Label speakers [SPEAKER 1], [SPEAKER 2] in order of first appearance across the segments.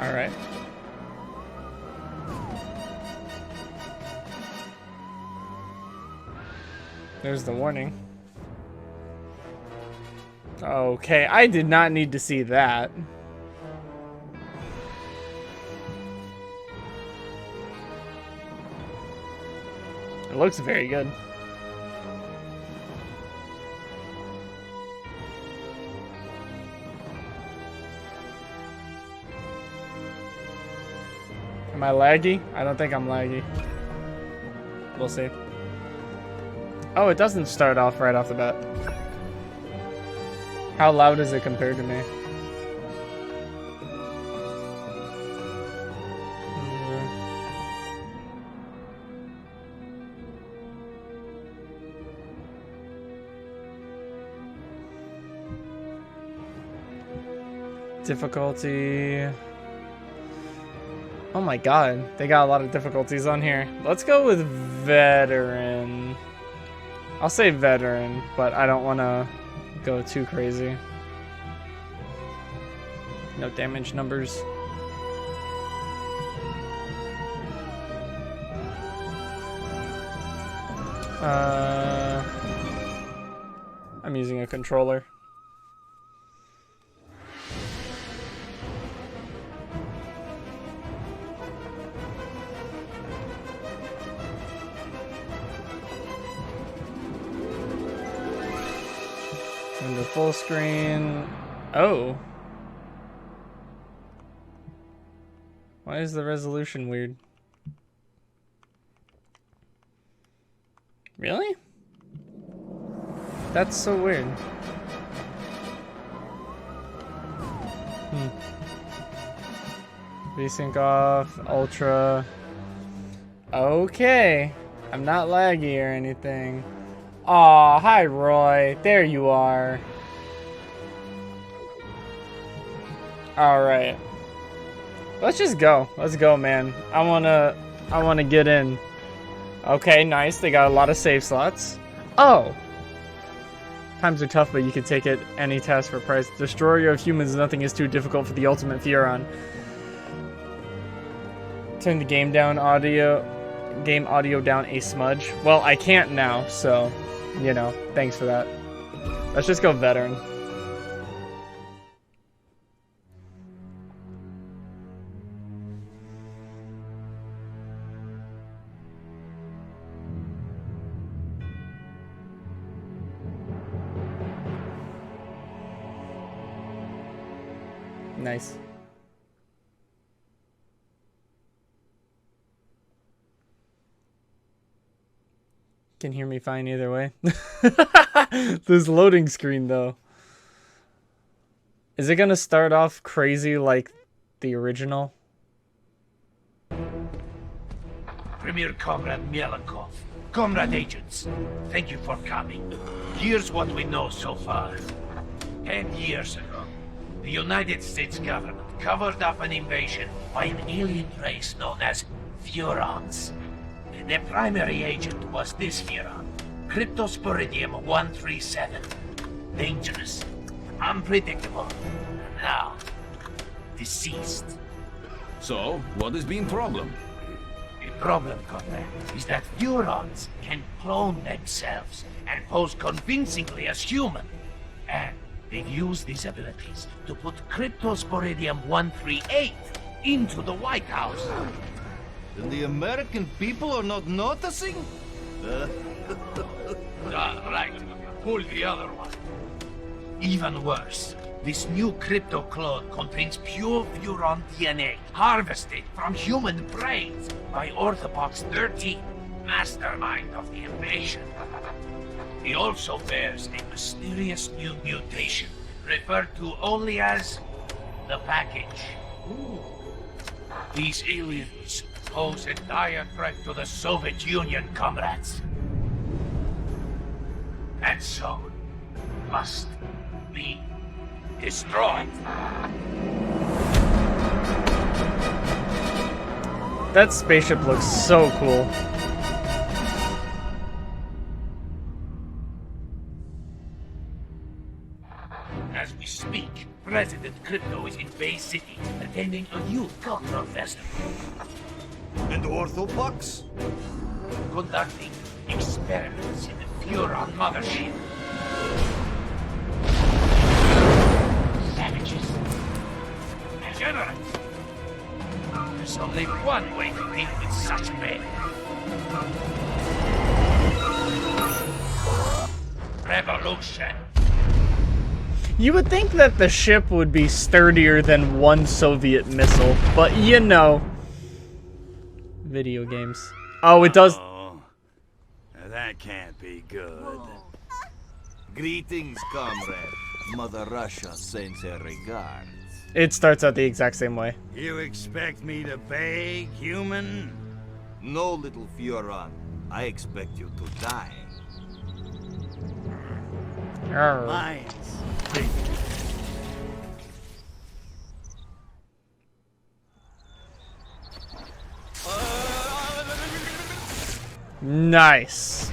[SPEAKER 1] Alright. There's the warning. Okay, I did not need to see that. It looks very good. Am I laggy? I don't think I'm laggy. We'll see. Oh, it doesn't start off right off the bat. How loud is it compared to me? Difficulty. Oh my god, they got a lot of difficulties on here. Let's go with veteran. I'll say veteran, but I don't want to go too crazy. No damage numbers. I'm using a controller. Into full screen. Oh. Why is the resolution weird? Really? That's so weird. VSync off, ultra. Okay. I'm not laggy or anything. Aw, hi Roy. There you are. Alright. Let's just go. Let's go, man. I wanna get in. Okay, nice. They got a lot of save slots. Oh! Times are tough, but you can take it any task for price. Destroyer of humans, nothing is too difficult for the ultimate Furon. Turn the game audio down a smudge. Well, I can't now, so, you know, thanks for that. Let's just go veteran. Nice. Can hear me fine either way. This loading screen though. Is it gonna start off crazy like the original?
[SPEAKER 2] Premier Comrade Mielikov, Comrade agents, thank you for coming. Here's what we know so far. 10 years ago, the United States government covered up an invasion by an alien race known as Furons. Their primary agent was this Furon, Cryptosporidium 137. Dangerous, unpredictable, and now deceased.
[SPEAKER 3] So, what has been problem?
[SPEAKER 2] The problem, Comrade, is that Furons can clone themselves and pose convincingly as human. And they've used these abilities to put Cryptosporidium 138 into the White House.
[SPEAKER 4] And the American people are not noticing?
[SPEAKER 2] Right. Pull the other one. Even worse, this new crypto clone contains pure Furon DNA, harvested from human brains by Orthopox 13, mastermind of the invasion. He also bears a mysterious new mutation, referred to only as the package. These aliens pose a dire threat to the Soviet Union, comrades. And so, must be destroyed.
[SPEAKER 1] That spaceship looks so cool.
[SPEAKER 2] As As we speak, President Crypto is in Bay City, attending a youth cultural festival.
[SPEAKER 4] And Orthopox?
[SPEAKER 2] Conducting experiments in the Furon mothership. Savages. Degenerates. There's only one way to deal with such men. Revolution.
[SPEAKER 1] You would think that the ship would be sturdier than one Soviet missile, but you know. Video games. Oh, it does.
[SPEAKER 5] Oh, that can't be good.
[SPEAKER 4] Greetings, comrade. Mother Russia sends her regards.
[SPEAKER 1] It starts out the exact same way.
[SPEAKER 5] You expect me to beg, human?
[SPEAKER 4] No, little Furon. I expect you to die.
[SPEAKER 1] Arr.
[SPEAKER 5] Mine's big.
[SPEAKER 1] Nice.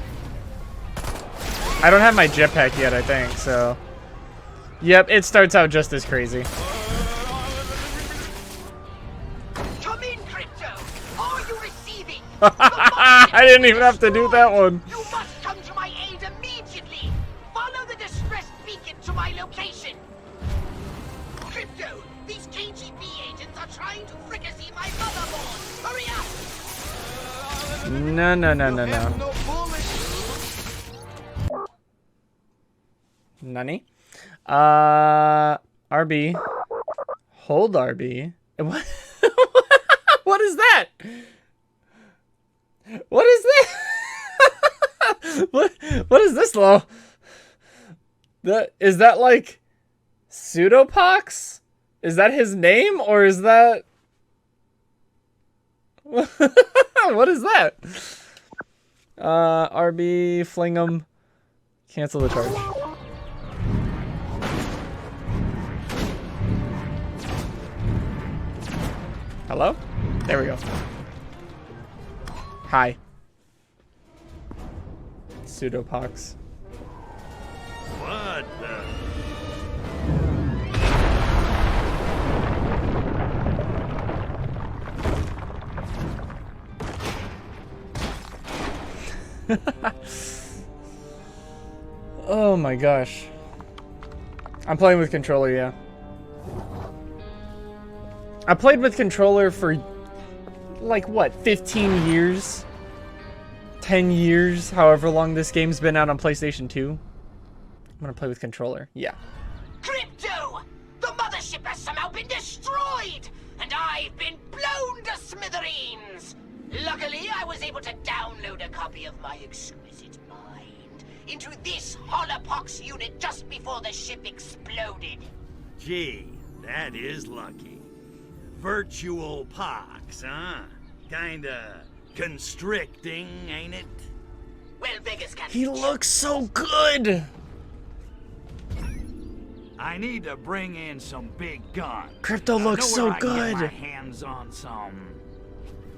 [SPEAKER 1] I don't have my jetpack yet, I think, so. Yep, it starts out just as crazy.
[SPEAKER 6] Come in, Crypto! Are you receiving?
[SPEAKER 1] I didn't even have to do that one.
[SPEAKER 6] You must come to my aid immediately! Follow the distress beacon to my location! Crypto, these KGB agents are trying to fricassee my motherboard! Hurry up!
[SPEAKER 1] No, no, no, no,
[SPEAKER 4] Have
[SPEAKER 1] no.
[SPEAKER 4] no bullets.
[SPEAKER 1] Nani? RB. Hold RB. What? What is that? What is that? What is this, Lo? Is that like Pseudopox? Is that his name, or is that what is that? RB Flingham. Cancel the charge. Hello? There we go. Hi. Pseudopox.
[SPEAKER 5] What the?
[SPEAKER 1] Oh my gosh. I'm playing with controller, yeah. I played with controller for like what, 15 years? 10 years, however long this game's been out on PlayStation 2. I'm gonna play with controller, yeah.
[SPEAKER 6] Crypto! The mothership has somehow been destroyed! And I've been blown to smithereens! Luckily, I was able to download a copy of my exquisite mind into this Holopox unit just before the ship exploded.
[SPEAKER 5] Gee, that is lucky. Virtual pox, huh? Kinda constricting, ain't it?
[SPEAKER 6] Well, beggars can't
[SPEAKER 1] He
[SPEAKER 6] be
[SPEAKER 1] looks so good!
[SPEAKER 5] I need to bring in some big guns.
[SPEAKER 1] Crypto looks
[SPEAKER 5] Know where
[SPEAKER 1] so
[SPEAKER 5] I can get my
[SPEAKER 1] good!
[SPEAKER 5] hands on some.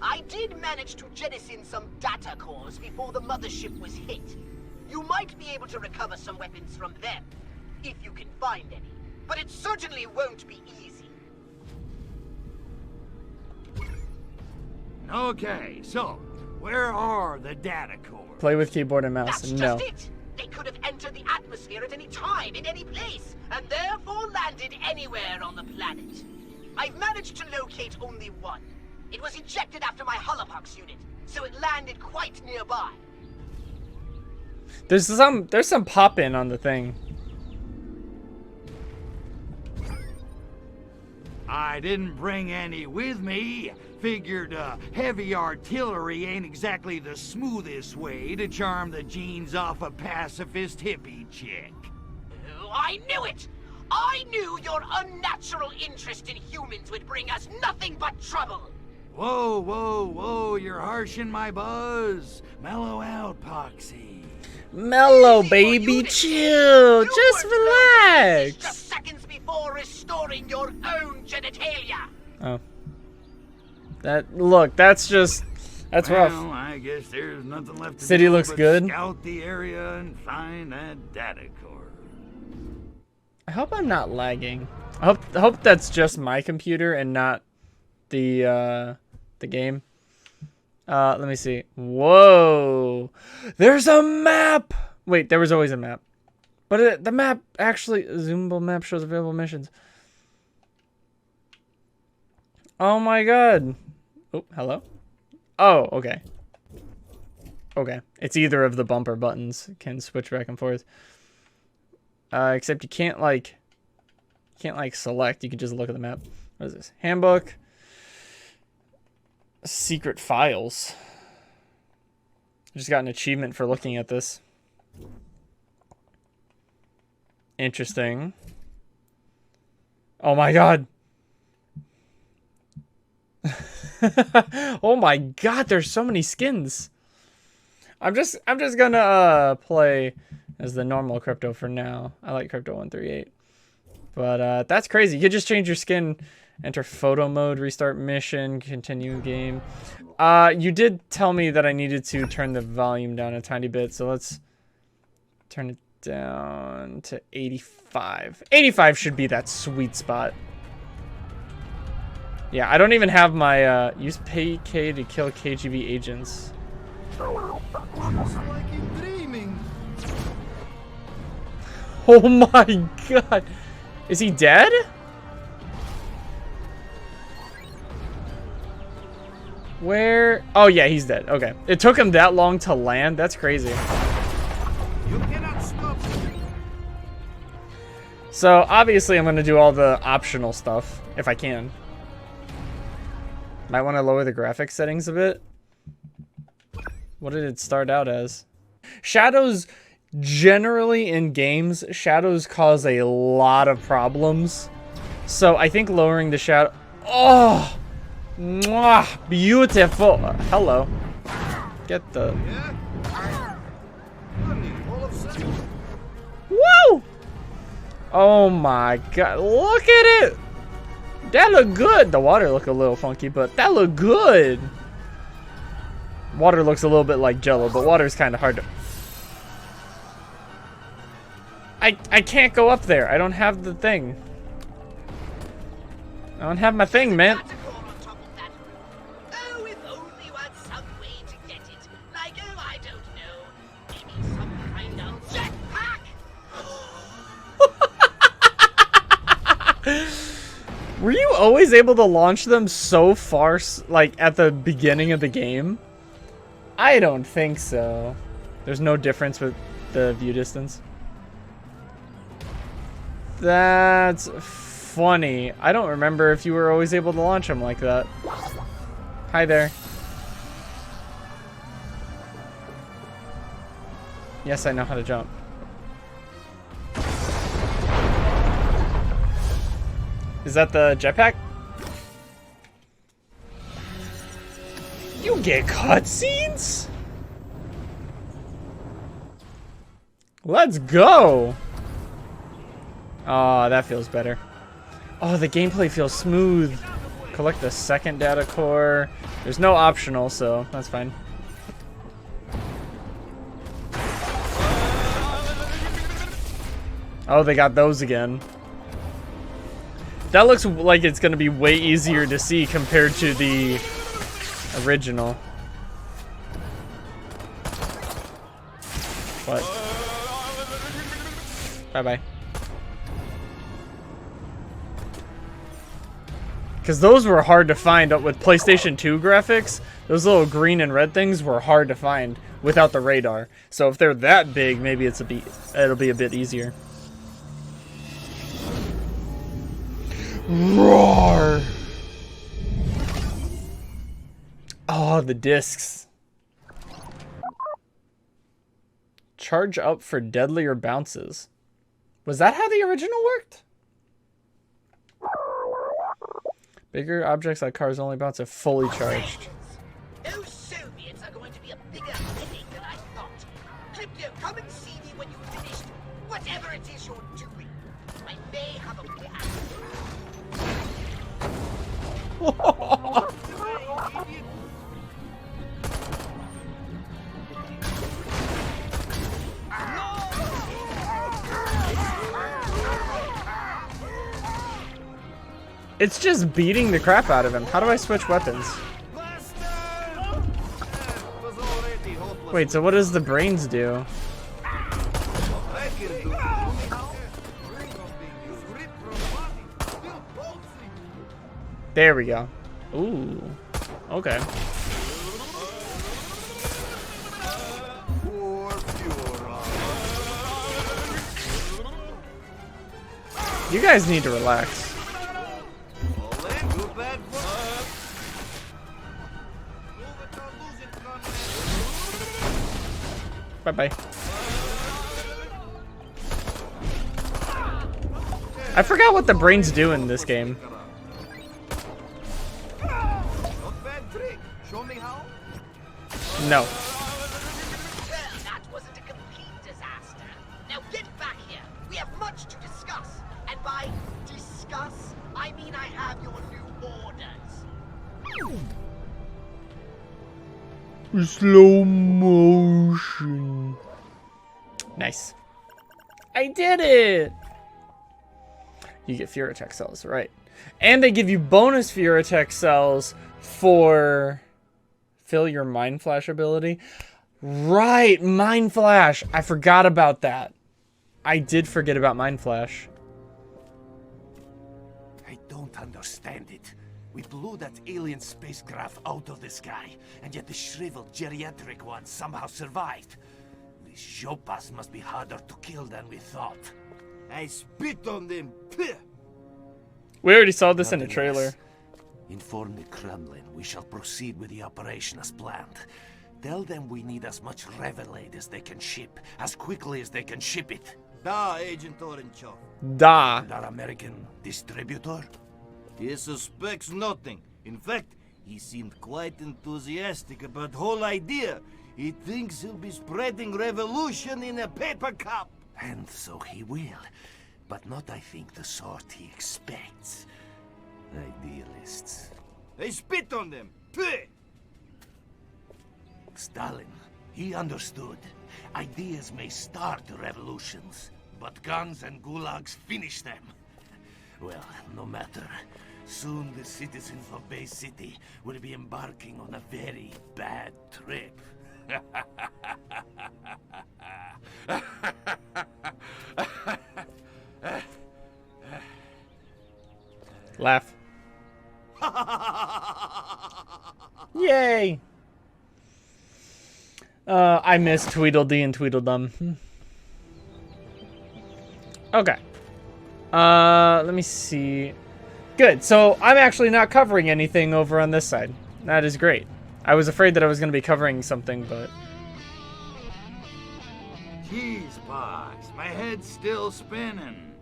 [SPEAKER 6] I did manage to jettison some data cores before the mothership was hit. You might be able to recover some weapons from them, if you can find any. But it certainly won't be easy.
[SPEAKER 5] Okay, so where are the data cores?
[SPEAKER 1] Play with keyboard and mouse.
[SPEAKER 6] That's
[SPEAKER 1] No.
[SPEAKER 6] just it! They could have entered the atmosphere at any time, in any place, and therefore landed anywhere on the planet. I've managed to locate only one. It was ejected after my Holopox unit, so it landed quite nearby.
[SPEAKER 1] There's some pop-in on the thing.
[SPEAKER 5] I didn't bring any with me. Figured heavy artillery ain't exactly the smoothest way to charm the genes off a pacifist hippie chick.
[SPEAKER 6] Oh, I knew it! I knew your unnatural interest in humans would bring us nothing but trouble!
[SPEAKER 5] Whoa, whoa, whoa, you're harshing my buzz. Mellow out, Poxy.
[SPEAKER 1] Mellow,
[SPEAKER 6] Easy for
[SPEAKER 1] baby,
[SPEAKER 6] you to
[SPEAKER 1] chill.
[SPEAKER 6] You
[SPEAKER 1] Just
[SPEAKER 6] were blown to pieces
[SPEAKER 1] relax.
[SPEAKER 6] just seconds before restoring your own genitalia!
[SPEAKER 1] Oh. That's rough.
[SPEAKER 5] Well, I guess there's nothing left to
[SPEAKER 1] City
[SPEAKER 5] do
[SPEAKER 1] looks
[SPEAKER 5] but
[SPEAKER 1] good.
[SPEAKER 5] Scout the area and find that data core.
[SPEAKER 1] I hope I'm not lagging. I hope that's just my computer and not the game. Let me see. Whoa! There's a map! Wait, there was always a map. But the map actually... Zoomable map shows available missions. Oh my god. Oh, hello? Oh, okay. Okay. It's either of the bumper buttons. Can switch back and forth. Except you can't, like... select. You can just look at the map. What is this? Handbook. Secret files. I just got an achievement for looking at this. Interesting. Oh my god. Oh my god, there's so many skins. I'm just gonna play as the normal crypto for now. I like crypto 138. But that's crazy. You could just change your skin, enter photo mode, restart mission, continue game. You did tell me that I needed to turn the volume down a tiny bit, so let's turn it down to 85. 85 should be that sweet spot. Yeah, I don't even have my use PK to kill KGB agents. Oh my god. Is he dead? Where? Oh yeah, he's dead. Okay. It took him that long to land. That's crazy.
[SPEAKER 5] You cannot stop me.
[SPEAKER 1] So obviously I'm gonna do all the optional stuff if I can. Might want to lower the graphics settings a bit. What did it start out as? Shadows, generally in games, shadows cause a lot of problems. So I think lowering the shadow... Oh! Mwah! Beautiful! Hello. Get the... Woo! Oh my god, look at it! That look good! The water look a little funky, but that look good! Water looks a little bit like Jello, but water's kind of hard to... I can't go up there. I don't have the thing. I don't have my thing, man.
[SPEAKER 6] Oh, if only you had some way to get it. Like, oh, I don't know. Maybe some kind of jetpack?
[SPEAKER 1] Were you always able to launch them so far, like, at the beginning of the game? I don't think so. There's no difference with the view distance. That's funny. I don't remember if you were always able to launch them like that. Hi there. Yes, I know how to jump. Is that the jetpack? You get cutscenes? Let's go! Oh, that feels better. Oh, the gameplay feels smooth. Collect the second data core. There's no optional, so that's fine. Oh, they got those again. That looks like it's going to be way easier to see compared to the original. What? Bye-bye. Because those were hard to find up with PlayStation 2 graphics. Those little green and red things were hard to find without the radar. So if they're that big, maybe it'll be a bit easier. Roar! Oh, the discs. Charge up for deadlier bounces. Was that how the original worked? Bigger objects like cars only bounce if fully charged.
[SPEAKER 6] Those Soviets are going to be a bigger headache than I thought. Crypto, come and see me when you've finished whatever it is you're doing. I may have a plan.
[SPEAKER 1] It's just beating the crap out of him. How do I switch weapons? Wait, so what does the brains do? There we go. Ooh. Okay. You guys need to relax. Bye-bye. I forgot what the brains do in this game. No.
[SPEAKER 6] Well, that wasn't a complete disaster. Now get back here. We have much to discuss. And by discuss, I mean I have your new orders.
[SPEAKER 1] Slow motion. Nice. I did it! You get fear attack cells, right. And they give you bonus fear attack cells for fill your mind flash ability. Right, mind flash. I forgot about that. I did forget about mind flash.
[SPEAKER 2] I don't understand it. We blew that alien spacecraft out of the sky, and yet the shriveled geriatric one somehow survived. These Jopas must be harder to kill than we thought.
[SPEAKER 4] I spit on them.
[SPEAKER 1] We already saw this in a trailer.
[SPEAKER 2] Inform the Kremlin we shall proceed with the operation as planned. Tell them we need as much Revelade as they can ship, as quickly as they can ship it.
[SPEAKER 4] Da, Agent Orenchov.
[SPEAKER 1] Da.
[SPEAKER 2] And our American distributor?
[SPEAKER 4] He suspects nothing. In fact, he seemed quite enthusiastic about the whole idea. He thinks he'll be spreading revolution in a paper cup.
[SPEAKER 2] And so he will. But not, I think, the sort he expects. Idealists.
[SPEAKER 4] I spit on them. Pah!
[SPEAKER 2] Stalin, he understood. Ideas may start revolutions, but guns and gulags finish them. Well, no matter. Soon the citizens of Bay City will be embarking on a very bad trip.
[SPEAKER 1] Laugh. Yay! I miss Tweedledee and Tweedledum. Okay. Let me see. Good, so I'm actually not covering anything over on this side. That is great. I was afraid that I was going to be covering something, but...
[SPEAKER 5] Jeez, Box, my head's still spinning.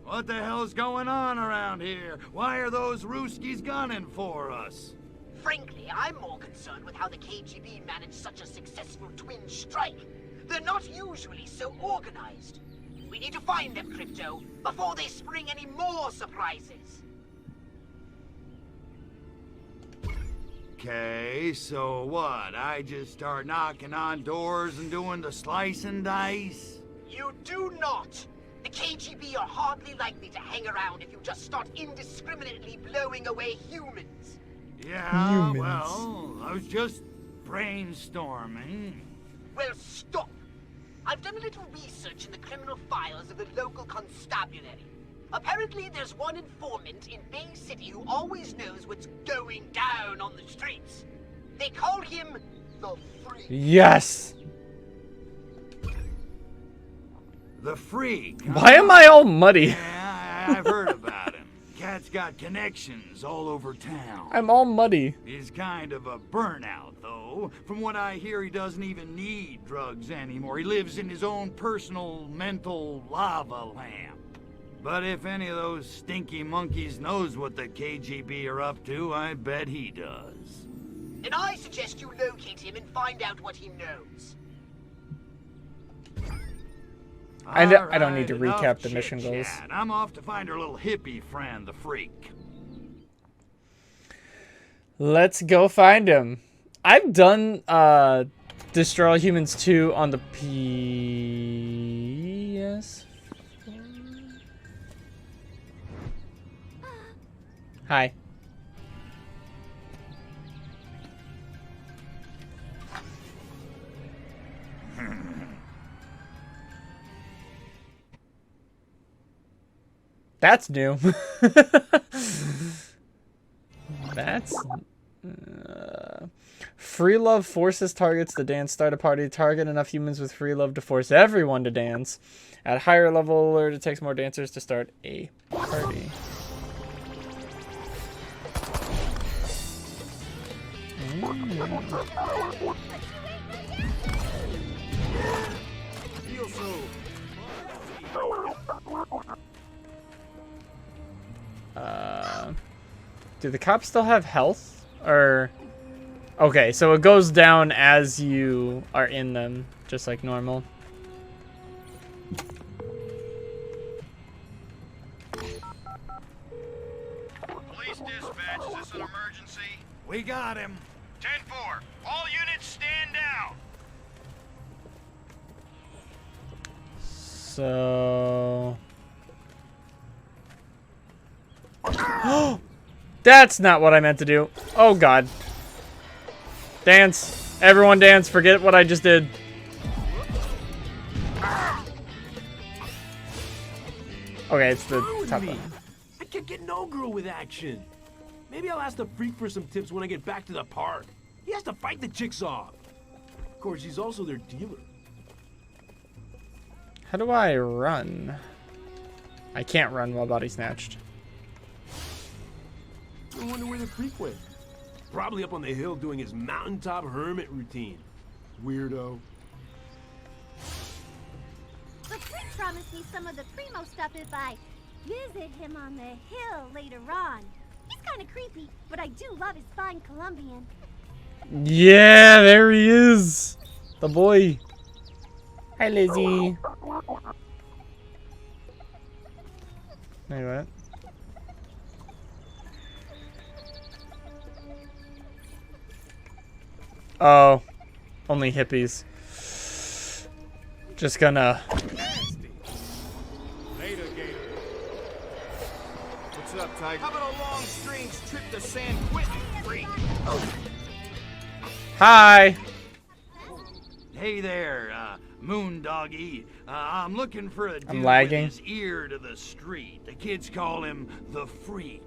[SPEAKER 5] What the hell's going on around here? Why are those Ruskies gunning for us?
[SPEAKER 6] Frankly, I'm more concerned with how the KGB managed such a successful twin strike. They're not usually so organized. We need to find them, Crypto, before they spring any more surprises.
[SPEAKER 5] Okay, so what? I just start knocking on doors and doing the slice and dice?
[SPEAKER 6] You do not! The KGB are hardly likely to hang around if you just start indiscriminately blowing away humans.
[SPEAKER 5] Yeah,
[SPEAKER 1] Humans.
[SPEAKER 5] well, I was just brainstorming.
[SPEAKER 6] Well, stop! I've done a little research in the criminal files of the local constabulary. Apparently, there's one informant in Bay City who always knows what's going down on the streets. They call him the Freak.
[SPEAKER 1] Yes!
[SPEAKER 5] The Freak.
[SPEAKER 1] Why am I all muddy?
[SPEAKER 5] Yeah, I've heard about him. Cat's got connections all over town.
[SPEAKER 1] I'm all muddy.
[SPEAKER 5] He's kind of a burnout, though. From what I hear, he doesn't even need drugs anymore. He lives in his own personal mental lava lamp. But if any of those stinky monkeys knows what the KGB are up to, I bet he does.
[SPEAKER 6] And I suggest you locate him and find out what he knows.
[SPEAKER 1] I don't need to
[SPEAKER 5] Alright,
[SPEAKER 1] recap
[SPEAKER 5] enough
[SPEAKER 1] the mission goals.
[SPEAKER 5] chit-chat. I'm off to find our little hippie friend, the Freak.
[SPEAKER 1] Let's go find him. I've done Destroy All Humans 2 on the PS4. Hi. That's new. That's... free love forces targets to dance. Start a party. Target enough humans with free love to force everyone to dance. At higher level alert, it takes more dancers to start a party. Do the cops still have health? Or... Okay, so it goes down as you are in them, just like normal.
[SPEAKER 5] Police dispatch, is this an emergency? We got him. 10-4. All units stand down.
[SPEAKER 1] So... That's not what I meant to do. Oh, God. Dance. Everyone dance. Forget what I just did. Okay, it's the top one.
[SPEAKER 7] I can't get no girl with action. Maybe I'll ask the freak for some tips when I get back to the park. He has to fight the chicks off. Of course, he's also their dealer.
[SPEAKER 1] How do I run? I can't run while body snatched.
[SPEAKER 7] I wonder where the freak went. Probably up on the hill doing his mountaintop hermit routine. Weirdo.
[SPEAKER 8] The freak promised me some of the primo stuff if I visit him on the hill later on. He's kind of creepy, but I do love his fine Colombian.
[SPEAKER 1] Yeah, there he is. The boy. Hi, Lizzie. Wait, what? Oh, only hippies. Just gonna...
[SPEAKER 5] Later, Gator. What's up, Tiger? How about a long, strange trip to San Quentin, freak?
[SPEAKER 1] Hi!
[SPEAKER 5] Hey there, Moondoggy. I'm looking for a dude
[SPEAKER 1] lagging.
[SPEAKER 5] with his ear to the street. The kids call him the Freak.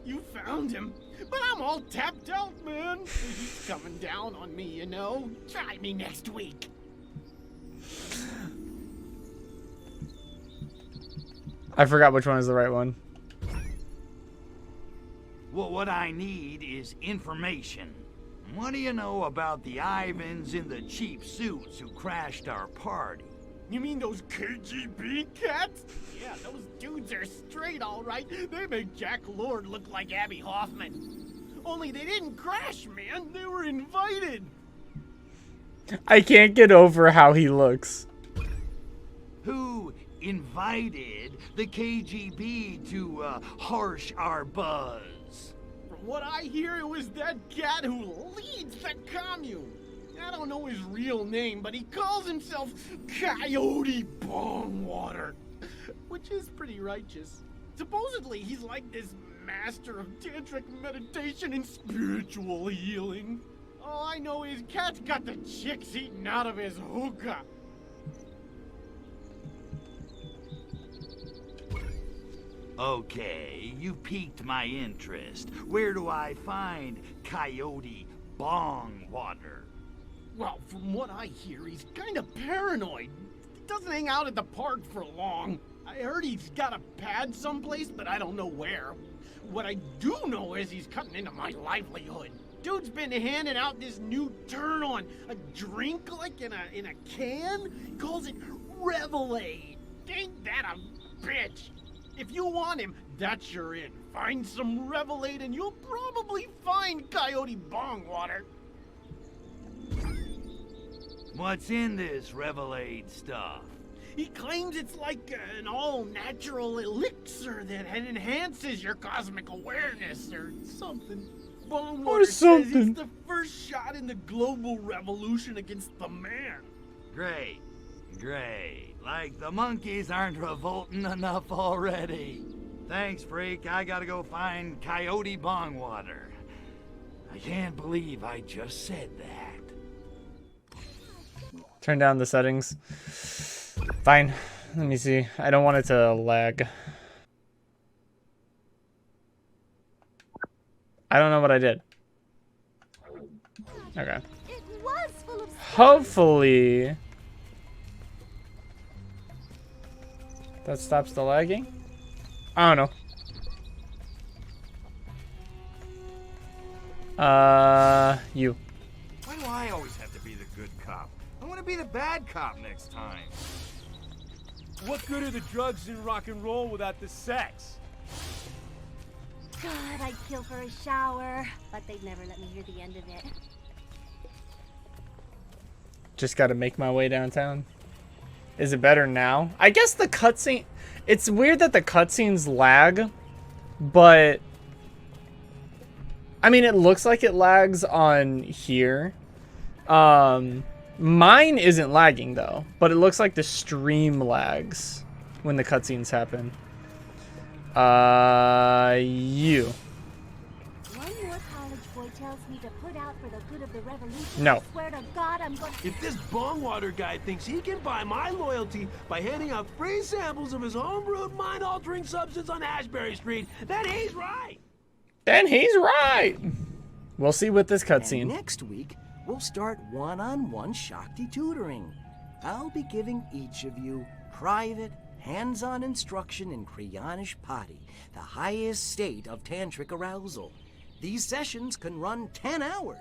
[SPEAKER 9] You found him, but I'm all tapped out, man. He's coming down on me, you know. Try me next week.
[SPEAKER 1] I forgot which one is the right one.
[SPEAKER 5] Well, what I need is information. What do you know about the Ivans in the cheap suits who crashed our party?
[SPEAKER 9] You mean those KGB cats? Yeah, those dudes are straight, all right. They make Jack Lord look like Abby Hoffman. Only they didn't crash, man. They were invited.
[SPEAKER 1] I can't get over how he looks.
[SPEAKER 5] Who invited the KGB to harsh our buzz?
[SPEAKER 9] From what I hear, it was that cat who leads the commune. I don't know his real name, but he calls himself Coyote Bongwater, which is pretty righteous. Supposedly, he's like this master of tantric meditation and spiritual healing. All I know is cat's got the chicks eating out of his hookah.
[SPEAKER 5] Okay, you piqued my interest. Where do I find Coyote Bongwater?
[SPEAKER 9] Well, from what I hear, he's kind of paranoid. He doesn't hang out at the park for long. I heard he's got a pad someplace, but I don't know where. What I do know is he's cutting into my livelihood. Dude's been handing out this new turn on, a drink like in a can. He calls it Revelade. Ain't that a bitch? If you want him, that's your in. Find some Revelade and you'll probably find Coyote Bongwater.
[SPEAKER 5] What's in this Revelade stuff?
[SPEAKER 9] He claims it's like an all-natural elixir that enhances your cosmic awareness or something. Bongwater says it's the first shot in the global revolution against the man.
[SPEAKER 5] Great, great. Like the monkeys aren't revolting enough already. Thanks, freak. I gotta go find Coyote Bongwater. I can't believe I just said that.
[SPEAKER 1] Turn down the settings. Fine. Let me see. I don't want it to lag. I don't know what I did. Okay.
[SPEAKER 8] It was full of
[SPEAKER 1] Hopefully that stops the lagging. I don't know. You.
[SPEAKER 4] Why do I always have to be the good cop? I want to be the bad cop next time.
[SPEAKER 7] What good are the drugs in rock and roll without the sex?
[SPEAKER 8] God, I'd kill for a shower, but they'd never let me hear the end of it.
[SPEAKER 1] Just gotta make my way downtown. Is it better now? I guess the cutscene... It's weird that the cutscenes lag, but... I mean, it looks like it lags on here. Mine isn't lagging, though, but it looks like the stream lags when the cutscenes happen. You.
[SPEAKER 8] One more college boy tells me to put out for the good of the revolution.
[SPEAKER 1] No.
[SPEAKER 8] I swear to God, I'm going to...
[SPEAKER 7] If this Bongwater guy thinks he can buy my loyalty by handing out free samples of his homebrewed mind-altering substance on Ashbury Street, then he's right.
[SPEAKER 1] Then he's right. We'll see with this
[SPEAKER 10] And
[SPEAKER 1] cutscene.
[SPEAKER 10] next week, we'll start one-on-one Shakti tutoring. I'll be giving each of you private, hands-on instruction in Cryonish Pati, the highest state of tantric arousal. These sessions can run 10 hours.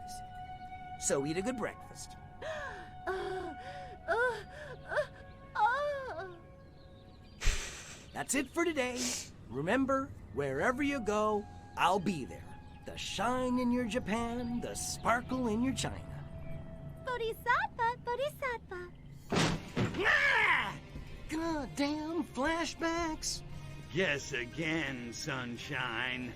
[SPEAKER 10] So eat a good breakfast. That's it for today. Remember, wherever you go, I'll be there. The shine in your Japan, the sparkle in your China.
[SPEAKER 8] Bodhisattva, Bodhisattva.
[SPEAKER 10] Ah! Goddamn flashbacks.
[SPEAKER 5] Guess again, sunshine.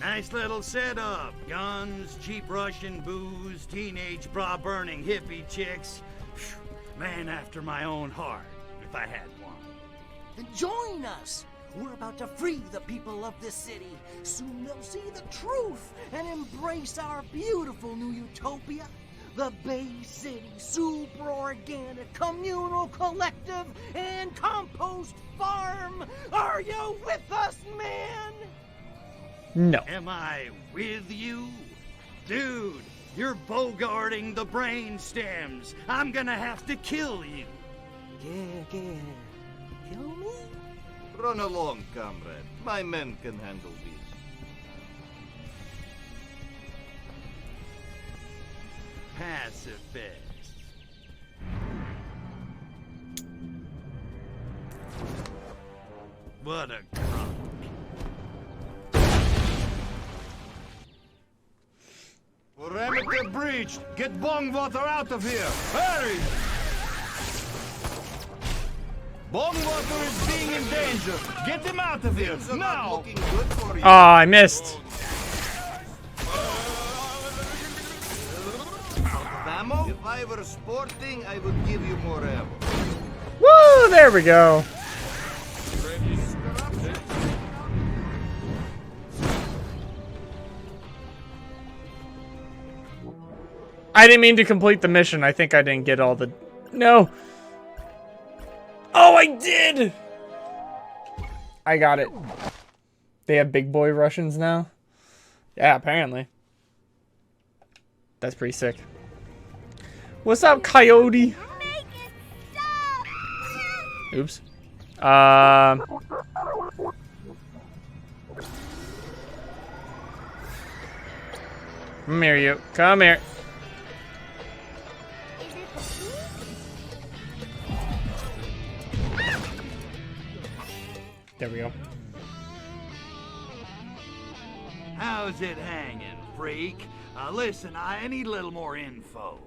[SPEAKER 5] Nice little setup. Guns, cheap Russian booze, teenage bra-burning hippie chicks. Phew, man after my own heart, if I had one.
[SPEAKER 10] Then join us. We're about to free the people of this city. Soon they'll see the truth and embrace our beautiful new utopia. The Bay City Super Organic Communal Collective and Compost Farm. Are you with us, man?
[SPEAKER 1] No.
[SPEAKER 5] Am I with you? Dude, you're bogarting the brain stems. I'm gonna have to kill you.
[SPEAKER 10] Yeah. Kill me?
[SPEAKER 4] Run along, comrade. My men can handle this.
[SPEAKER 5] Pacifists. What a crumb.
[SPEAKER 4] Perimeter breached! Get Bongwater out of here! Hurry! Bongwater is being endangered! Get him out of here! Now!
[SPEAKER 1] Oh, I missed.
[SPEAKER 4] Ammo? If I were sporting, I would give you more ammo.
[SPEAKER 1] Woo! There we go. I didn't mean to complete the mission. I think I didn't get all the... No. Oh, I did! I got it. They have big boy Russians now? Yeah, apparently. That's pretty sick. What's up, Coyote? Oops. Come here, you. Come here. There we go.
[SPEAKER 5] How's it hanging, freak? Listen, I need a little more info.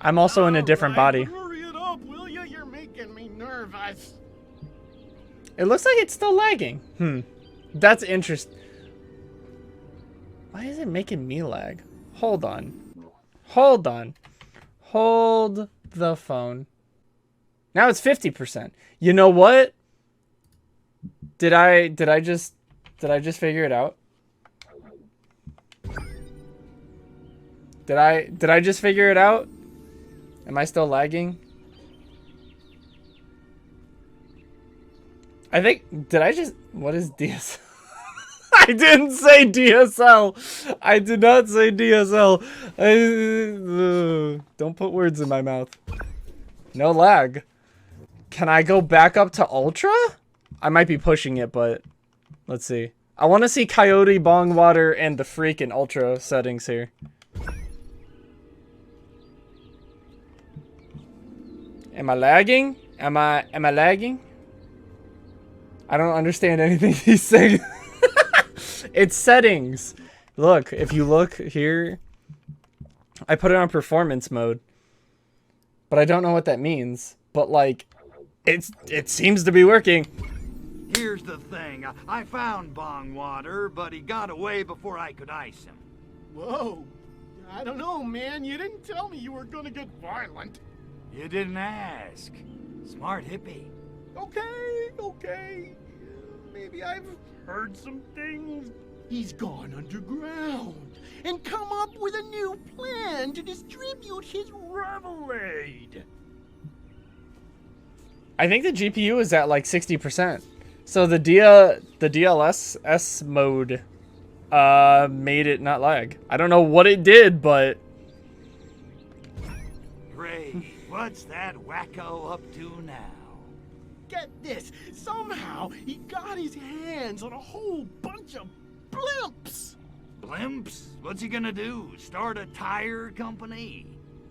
[SPEAKER 1] I'm also in a different body.
[SPEAKER 9] Hurry it up, will you? You're making me nervous.
[SPEAKER 1] It looks like it's still lagging. That's interesting. Why is it making me lag? Hold on. Hold on. Hold the phone. Now it's 50%. You know what? Did I just figure it out? Did I just figure it out? Am I still lagging? I think, did I just, what is DSL? I didn't say DSL. I did not say DSL. Don't put words in my mouth. No lag. Can I go back up to Ultra? I might be pushing it, but let's see. I want to see Coyote, Bong Water, and the Freak in Ultra settings here. Am I lagging? Am I lagging? I don't understand anything he's saying. It's settings. Look, if you look here, I put it on performance mode, but I don't know what that means. But like, it seems to be working.
[SPEAKER 5] Here's the thing. I found Bong Water, but he got away before I could ice him.
[SPEAKER 9] Whoa. I don't know, man. You didn't tell me you were gonna get violent.
[SPEAKER 5] You didn't ask. Smart hippie.
[SPEAKER 9] Okay. Maybe I've heard some things. He's gone underground and come up with a new plan to distribute his Revelade.
[SPEAKER 1] I think the GPU is at like 60%. So the DLSS mode made it not lag. I don't know what it did, but
[SPEAKER 5] Great. What's that wacko up to now?
[SPEAKER 9] Get this. Somehow he got his hands on a whole bunch of blimps.
[SPEAKER 5] Blimps? What's he gonna do? Start a tire company?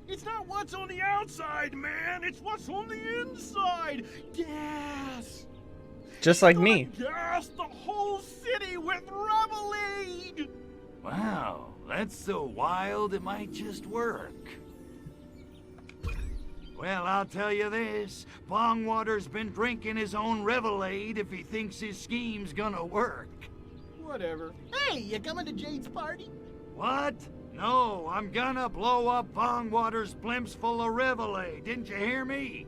[SPEAKER 9] It's not what's on the outside, man. It's what's on the inside. Gas.
[SPEAKER 1] just like me.
[SPEAKER 9] Gas the whole city with Revelade.
[SPEAKER 5] Wow, that's so wild it might just work. Well, I'll tell you this. Bongwater's been drinking his own Revelade if he thinks his scheme's gonna work.
[SPEAKER 9] Whatever. Hey, you coming to Jade's party?
[SPEAKER 5] What? No, I'm gonna blow up Bongwater's blimps full of Revelade. Didn't you hear me?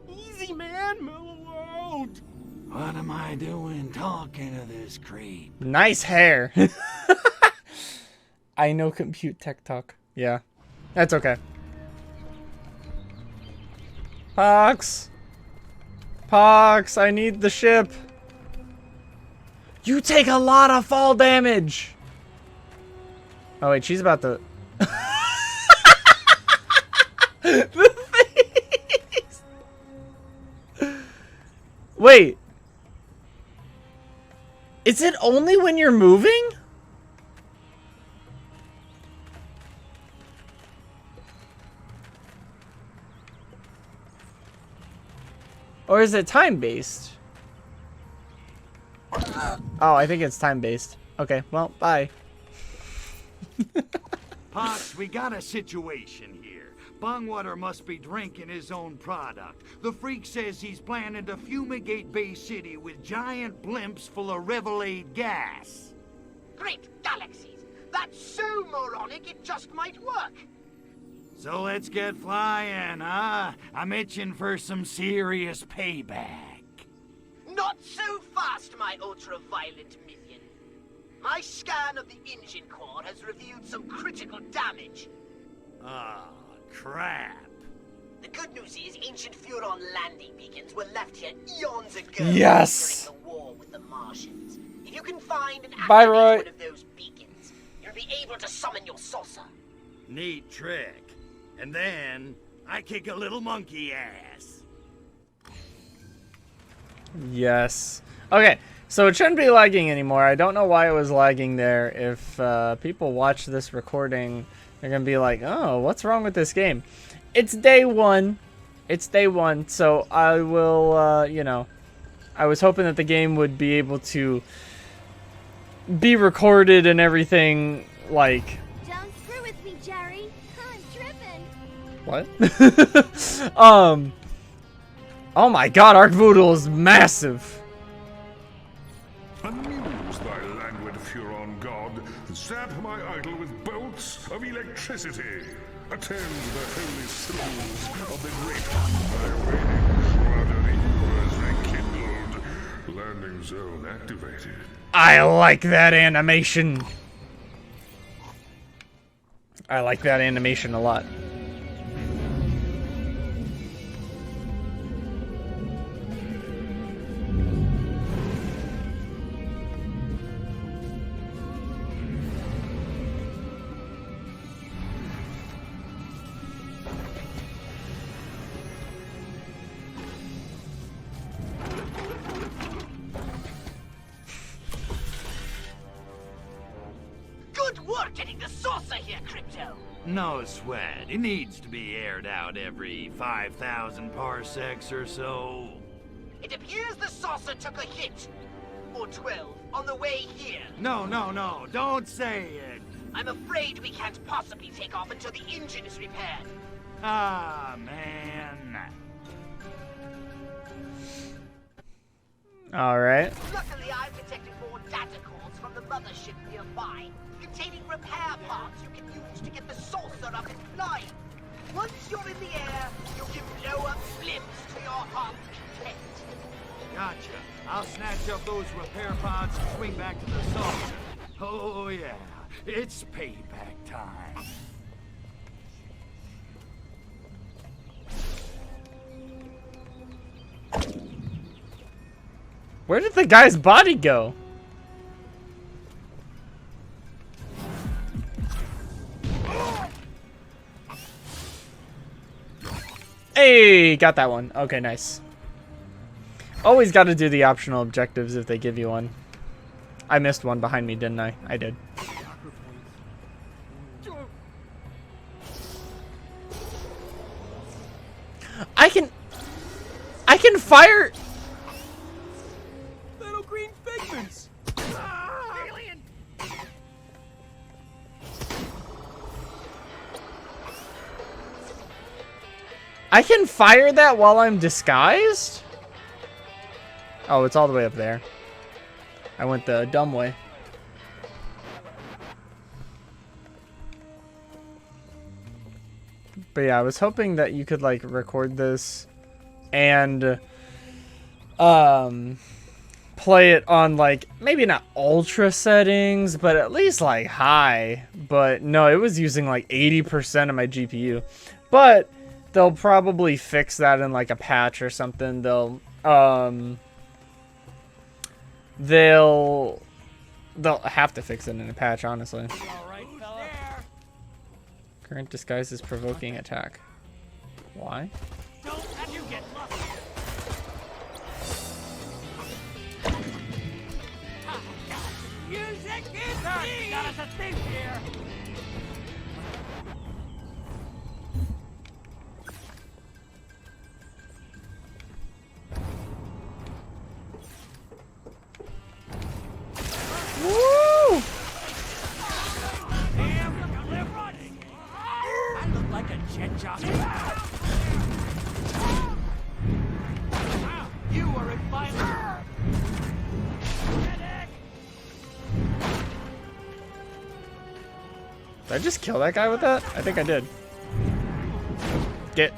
[SPEAKER 9] Easy, man. Mellow out.
[SPEAKER 5] What am I doing talking to this creep?
[SPEAKER 1] Nice hair. I know compute tech talk. Yeah, that's okay. Pox! Pox, I need the ship. You take a lot of fall damage. Oh wait, she's about to... The face! Wait. Is it only when you're moving? Or is it time-based? Oh, I think it's time-based. Okay, well, bye.
[SPEAKER 5] Pox, we got a situation here. Bongwater must be drinking his own product. The freak says he's planning to fumigate Bay City with giant blimps full of Revelade gas.
[SPEAKER 6] Great galaxies! That's so moronic it just might work.
[SPEAKER 5] So let's get flying, huh? I'm itching for some serious payback.
[SPEAKER 6] Not so fast, my ultra-violent minion. My scan of the engine core has revealed some critical damage.
[SPEAKER 5] Ah, crap.
[SPEAKER 6] The good news is ancient Furon landing beacons were left here eons ago
[SPEAKER 1] Yes!
[SPEAKER 6] during the war with the Martians. If you can find and
[SPEAKER 1] Bye,
[SPEAKER 6] activate
[SPEAKER 1] Roy.
[SPEAKER 6] one of those beacons, you'll be able to summon your saucer.
[SPEAKER 5] Neat trick. And then, I kick a little monkey ass.
[SPEAKER 1] Yes. Okay, so it shouldn't be lagging anymore. I don't know why it was lagging there. If people watch this recording, they're going to be like, oh, what's wrong with this game? It's day one. It's day one, so I will, you know, I was hoping that the game would be able to be recorded and everything, like...
[SPEAKER 8] Don't screw with me, Jerry. I'm tripping.
[SPEAKER 1] What? Oh my god, Arc Voodoo is massive.
[SPEAKER 11] Amuse thy languid Furon god, zap my idol with bolts of electricity. Attend the holy syllables of the great one by raining shrouded ears rekindled. Lend landing zone activated.
[SPEAKER 1] I like that animation. I like that animation a lot.
[SPEAKER 6] Good work getting the saucer here, Crypto.
[SPEAKER 5] No sweat. It needs to be aired out every 5,000 parsecs or so.
[SPEAKER 6] It appears the saucer took a hit. Or 12, on the way here.
[SPEAKER 5] No, don't say it.
[SPEAKER 6] I'm afraid we can't possibly take off until the engine is repaired.
[SPEAKER 5] Ah, man.
[SPEAKER 1] Alright.
[SPEAKER 6] Luckily, I've detected more data calls from the mothership nearby, containing repair parts you can use to get the saucer up and flying. Once you're in the air, you can blow up blimps to your heart's content.
[SPEAKER 5] Gotcha. I'll snatch up those repair pods and swing back to the saucer. Oh, yeah. It's payback time.
[SPEAKER 1] Where did the guy's body go? Hey, got that one. Okay, nice. Always got to do the optional objectives if they give you one. I missed one behind me, didn't I? I did. I can fire.
[SPEAKER 7] Little green figments.
[SPEAKER 6] Alien!
[SPEAKER 1] I can fire that while I'm disguised? Oh, it's all the way up there. I went the dumb way. But yeah, I was hoping that you could like record this and play it on like maybe not ultra settings, but at least like high. But no, it was using like 80% of my GPU. But they'll probably fix that in like a patch or something. They'll have to fix it in a patch, honestly. Current disguise is provoking attack. Why?
[SPEAKER 6] Don't let you get lost. Music is me! Got us a thief here!
[SPEAKER 1] Woo!
[SPEAKER 6] I look like a jet jockey. You are in violence.
[SPEAKER 1] Did I just kill that guy with that? I think I did. Get.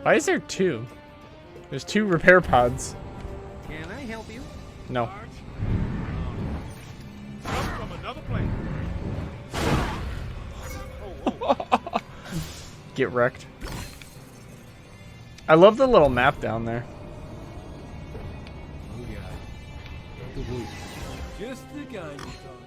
[SPEAKER 1] Why is there two? There's two repair pods.
[SPEAKER 9] Can I help you?
[SPEAKER 1] No.
[SPEAKER 11] From another plane.
[SPEAKER 1] Get wrecked. I love the little map down there.
[SPEAKER 7] Oh yeah. Not the blue. Just the guy you thought.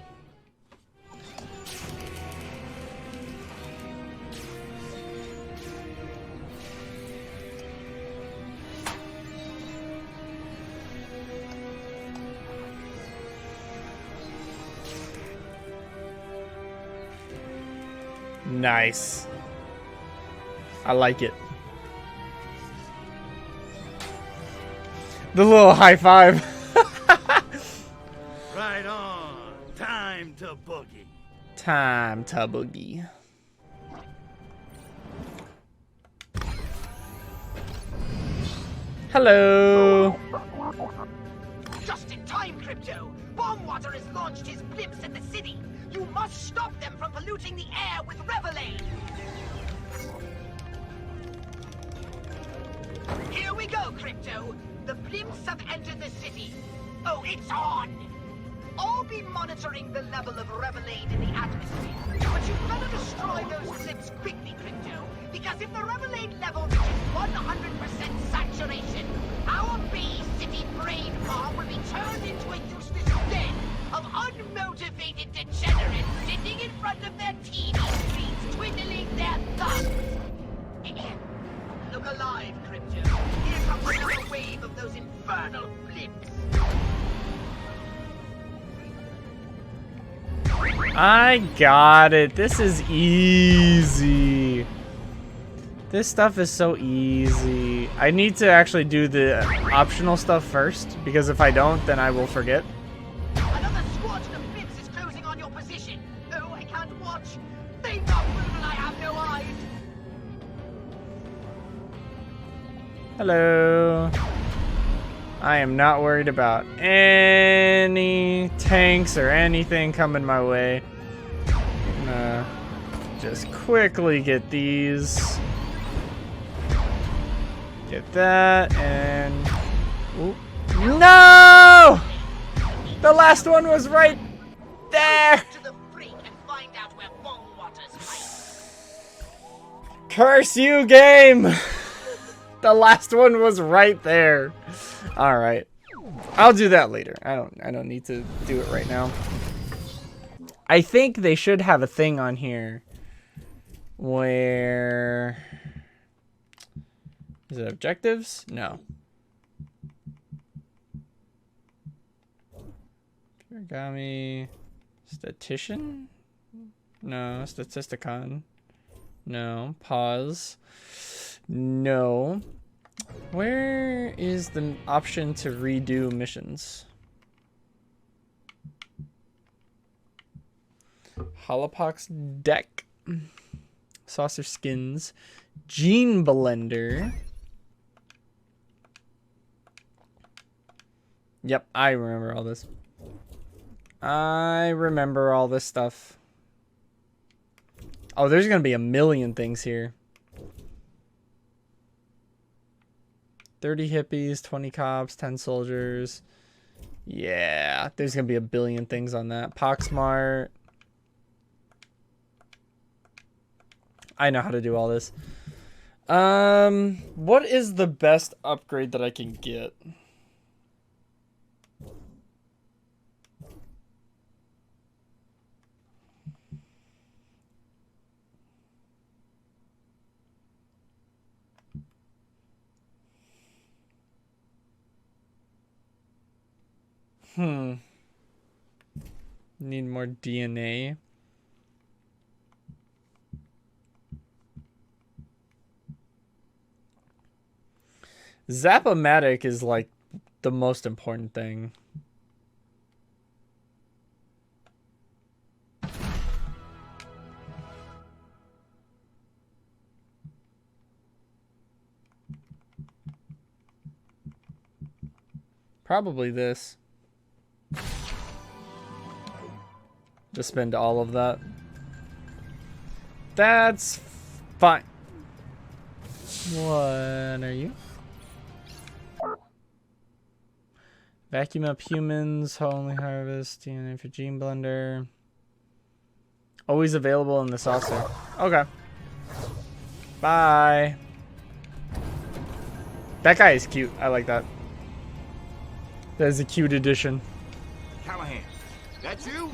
[SPEAKER 1] Nice. I like it. The little high five.
[SPEAKER 5] Right on. Time to boogie.
[SPEAKER 1] Time to boogie. Hello.
[SPEAKER 6] Just in time, Crypto. Bombwater has launched his blimps at the city. You must stop them from polluting the air with revelade. Here we go, Crypto. The blimps have entered the city. Oh, it's on! I'll be monitoring the level of Revelade in the atmosphere. But you better destroy those blimps quickly, Crypto. Because if the Revelade level reaches 100% saturation, our Bay City brain farm will be turned into a useless den of unmotivated degenerates sitting in front of their TV screens, twiddling their thumbs. Look alive, Crypto. Here comes another wave of those infernal blimps.
[SPEAKER 1] I got it. This is easy. This stuff is so easy. I need to actually do the optional stuff first, because if I don't, then I will forget.
[SPEAKER 6] Another squadron of blimps is closing on your position. Oh, I can't watch. They've got food and I have no eyes.
[SPEAKER 1] Hello. I am not worried about any tanks or anything coming my way. I'm gonna just quickly get these. Get that and... Ooh. No! The last one was right there! Curse you, game! The last one was right there. All right, I'll do that later. I don't need to do it right now. I think they should have a thing on here where is it objectives? No. Origami statistician? No. Statisticon? No. Pause. No. Where is the option to redo missions? Holopox deck. Saucer skins. Gene blender. Yep, I remember all this. I remember all this stuff. Oh, there's gonna be a million things here. 30 hippies, 20 cops, 10 soldiers. Yeah, there's gonna be a billion things on that. Poxmart. I know how to do all this. What is the best upgrade that I can get? Need more DNA. Zap-O-Matic is like the most important thing. Probably this. Just spend all of that. That's fine. What are you? Vacuum up humans, only harvest, DNA for gene blender. Always available in the saucer. Okay. Bye. That guy is cute. I like that. That is a cute addition.
[SPEAKER 4] Callahan, that's you?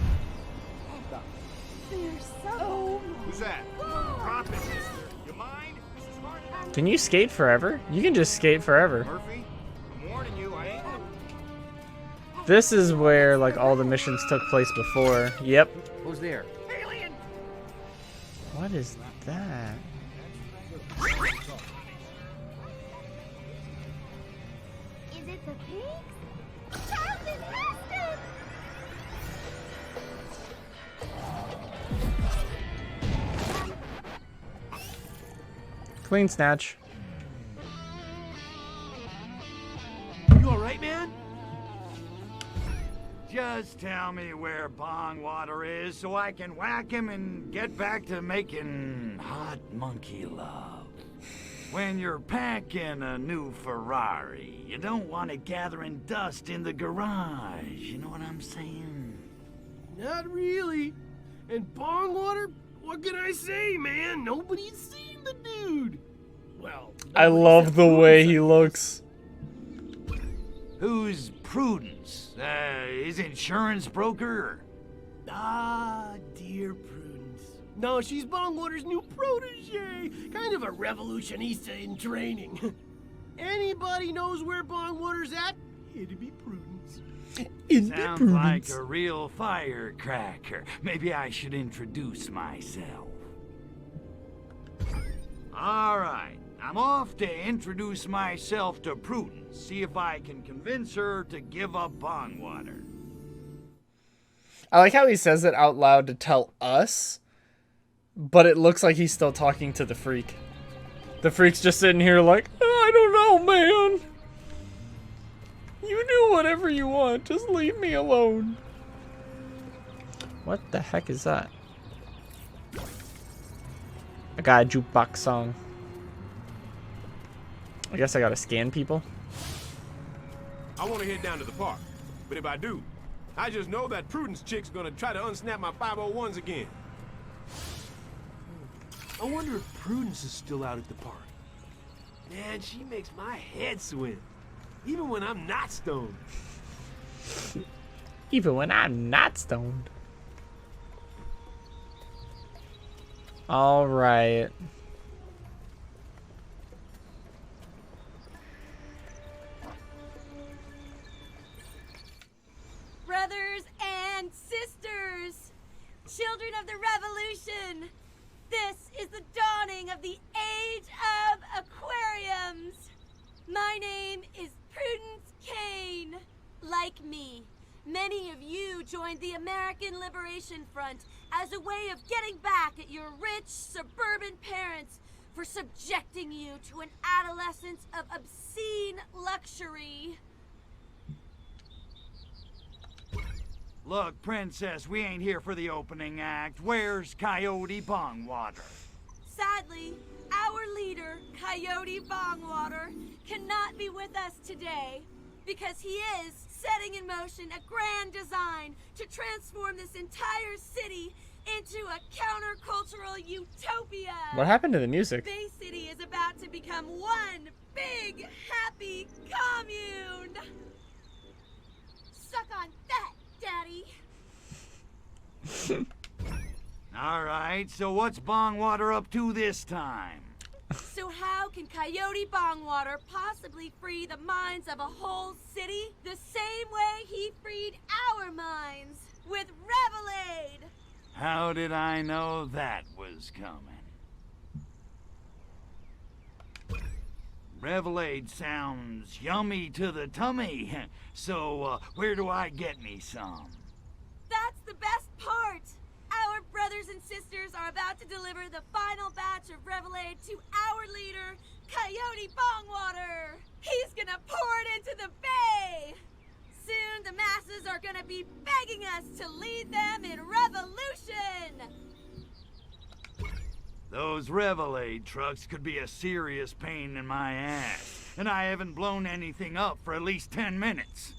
[SPEAKER 8] They're so...
[SPEAKER 4] Who's that? Drop it, mister. You mind? This is hard enough.
[SPEAKER 1] Can you skate forever? You can just skate forever.
[SPEAKER 4] Murphy, I'm warning you, I ain't...
[SPEAKER 1] This is where like all the missions took place before. Yep.
[SPEAKER 10] Who's there?
[SPEAKER 6] Alien!
[SPEAKER 1] What is that?
[SPEAKER 8] Is it the pigs? Charles is nested!
[SPEAKER 1] Clean snatch.
[SPEAKER 7] You alright, man?
[SPEAKER 5] Just tell me where Bong Water is so I can whack him and get back to making hot monkey love. When you're packing a new Ferrari, you don't want it gathering dust in the garage. You know what I'm saying?
[SPEAKER 7] Not really. And Bongwater, what can I say, man? Nobody's seen the dude. Well,
[SPEAKER 1] I love the way he looks.
[SPEAKER 5] Who's Prudence? His insurance broker?
[SPEAKER 7] Ah, dear Prudence. No, she's Bongwater's new protege. Kind of a revolutionista in training. Anybody knows where Bongwater's at? It'd be Prudence.
[SPEAKER 5] Sounds like a real firecracker. Maybe I should introduce myself. All right, I'm off to introduce myself to Prudence. See if I can convince her to give up Bongwater.
[SPEAKER 1] I like how he says it out loud to tell us, but it looks like he's still talking to the freak. The freak's just sitting here like, I don't know, man. You do whatever you want. Just leave me alone. What the heck is that? I got a jukebox song. I guess I gotta scan people.
[SPEAKER 12] I want to head down to the park, but if I do, I just know that Prudence chick's gonna try to unsnap my 501s again.
[SPEAKER 7] I wonder if Prudence is still out at the park.
[SPEAKER 12] Man, she makes my head swim, even when I'm not stoned.
[SPEAKER 1] Even when I'm not stoned. All right.
[SPEAKER 8] Brothers and sisters, children of the revolution, this is the dawning of the age of aquariums. My name is Prudence Kane. Like me, many of you joined the American Liberation Front as a way of getting back at your rich suburban parents for subjecting you to an adolescence of obscene luxury.
[SPEAKER 5] Look, Princess, we ain't here for the opening act. Where's Coyote Bongwater?
[SPEAKER 8] Sadly, our leader, Coyote Bongwater, cannot be with us today because he is setting in motion a grand design to transform this entire city into a countercultural utopia.
[SPEAKER 1] What happened to the music?
[SPEAKER 8] Bay City is about to become one big, happy commune. Suck on that, Daddy.
[SPEAKER 5] All right, so what's Bongwater up to this time?
[SPEAKER 8] So how can Coyote Bongwater possibly free the minds of a whole city the same way he freed our minds with Revelade?
[SPEAKER 5] How did I know that was coming? Revelade sounds yummy to the tummy. So, where do I get me some?
[SPEAKER 8] That's the best part! Our brothers and sisters are about to deliver the final batch of Revelade to our leader, Coyote Bongwater! He's gonna pour it into the bay! Soon the masses are gonna be begging us to lead them in revolution!
[SPEAKER 5] Those Revelade trucks could be a serious pain in my ass, and I haven't blown anything up for at least 10 minutes.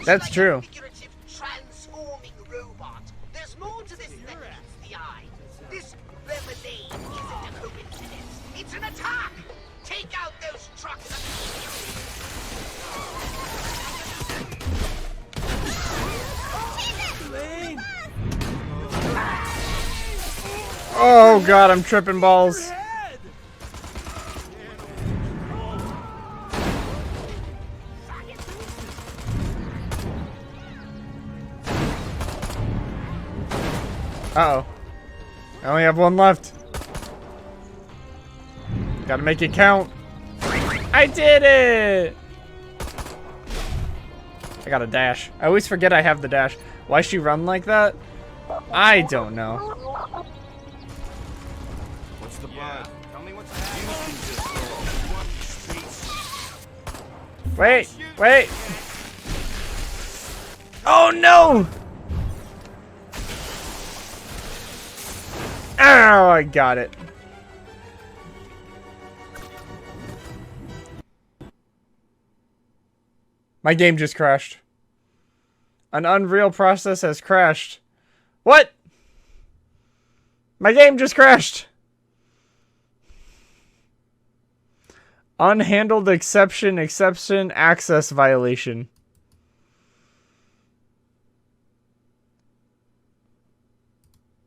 [SPEAKER 1] That's true.
[SPEAKER 6] Figurative transforming robot. There's more to this than meets the eye. This Revelade isn't a coincidence. It's an attack! Take out those trucks
[SPEAKER 1] Oh god, I'm tripping balls. Uh-oh. I only have one left. Gotta make it count. I did it! I got a dash. I always forget I have the dash. Why she run like that? I don't know.
[SPEAKER 4] What's the buzz? Tell me what's happening.
[SPEAKER 1] Wait, wait. Oh no! Oh, I got it. My game just crashed. An Unreal process has crashed. What? My game just crashed. Unhandled exception access violation.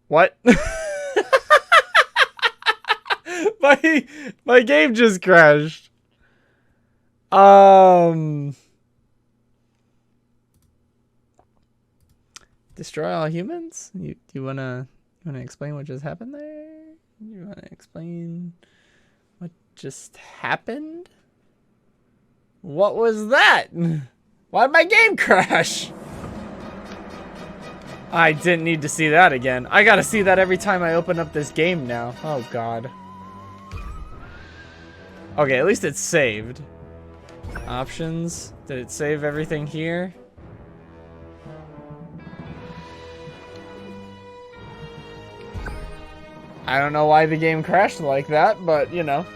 [SPEAKER 1] What? My game just crashed. Destroy all humans? You wanna explain what just happened there? You wanna explain what just happened? What was that? Why'd my game crash? I didn't need to see that again. I gotta see that every time I open up this game now. Oh god. Okay, at least it's saved. Options. Did it save everything here? I don't know why the game crashed like that, but you know.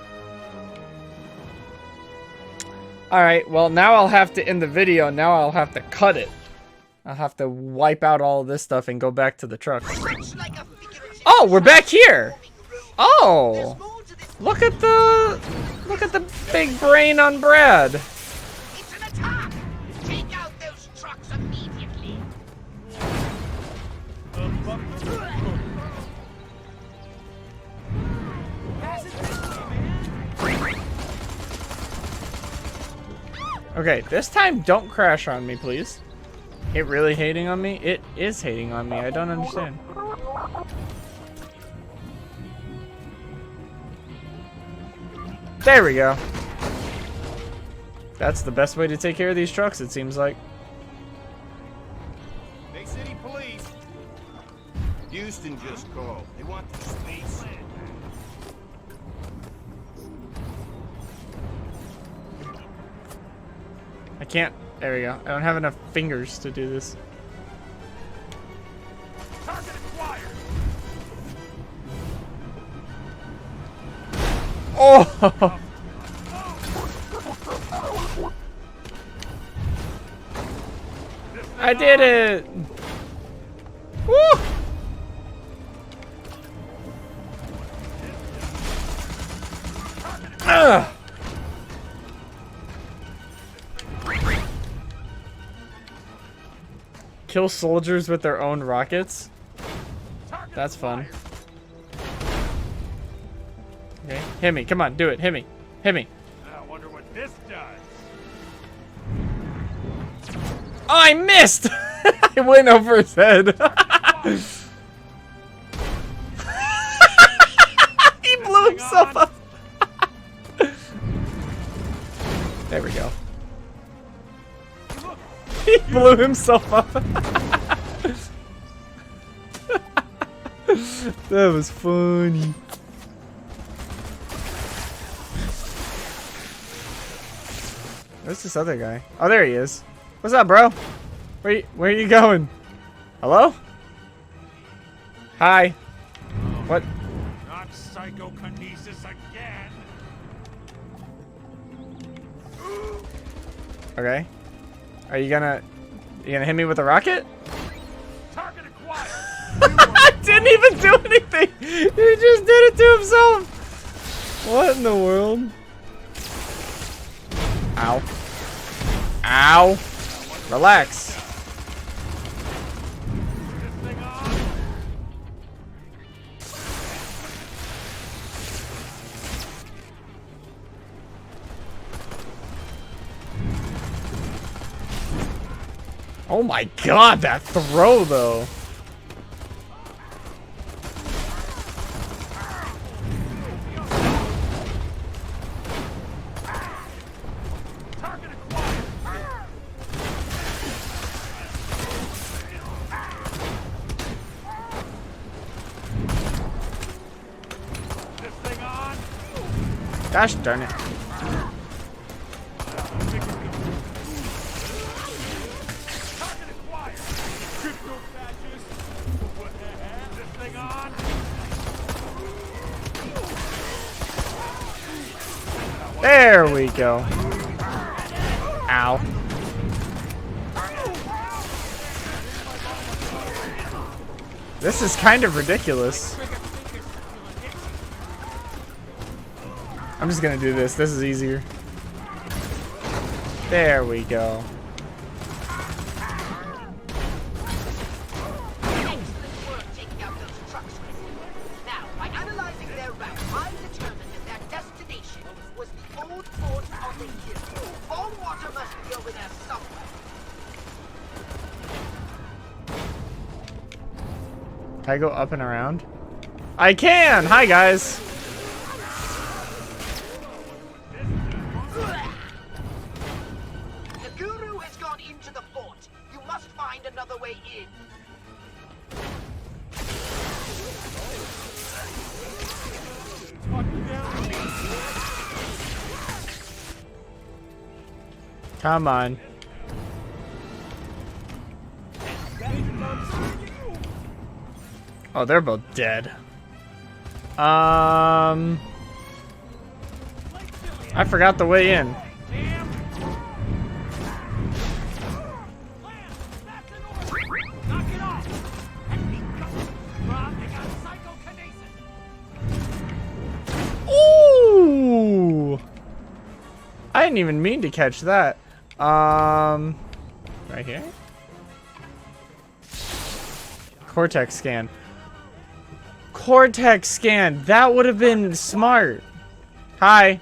[SPEAKER 1] Alright, well now I'll have to end the video. Now I'll have to cut it. I'll have to wipe out all this stuff and go back to the truck. Oh, we're back here! Oh! Look at the big brain on Brad.
[SPEAKER 6] It's an attack! Take out those trucks immediately.
[SPEAKER 1] Okay, this time don't crash on me, please. It really hating on me? It is hating on me. I don't understand. There we go. That's the best way to take care of these trucks, it seems like.
[SPEAKER 4] Bay City Police. Houston just called. They want the space.
[SPEAKER 1] I can't. There we go. I don't have enough fingers to do this.
[SPEAKER 2] Target acquired.
[SPEAKER 1] Oh! I did it! Woo! Ugh! Kill soldiers with their own rockets? That's fun. Okay, hit me. Come on, do it. Hit me. Hit me.
[SPEAKER 2] I wonder what this does.
[SPEAKER 1] Oh, I missed! I went over his head. He blew himself up. There we go. He blew himself up. That was funny. Where's this other guy? Oh, there he is. What's up, bro? Where are you going? Hello? Hi. What?
[SPEAKER 2] Not psychokinesis again.
[SPEAKER 1] Okay. Are you gonna hit me with a rocket?
[SPEAKER 2] Target acquired.
[SPEAKER 1] I didn't even do anything. He just did it to himself. What in the world? Ow. Ow. Relax. Oh my god, that throw though. Gosh darn it. There we go. Ow. This is kind of ridiculous. I'm just gonna do this. This is easier. There we go.
[SPEAKER 6] Excellent work taking out those trucks. Now, by analyzing their route, I determined that their destination was the old fort on the hill. All water must be over there somewhere.
[SPEAKER 1] Can I go up and around? I can! Hi, guys!
[SPEAKER 6] The guru has gone into the fort. You must find another way in.
[SPEAKER 1] Come on. Oh, they're both dead. I forgot the way in. Ooh! I didn't even mean to catch that. Right here? Cortex scan. Cortex scan. That would have been smart. Hi.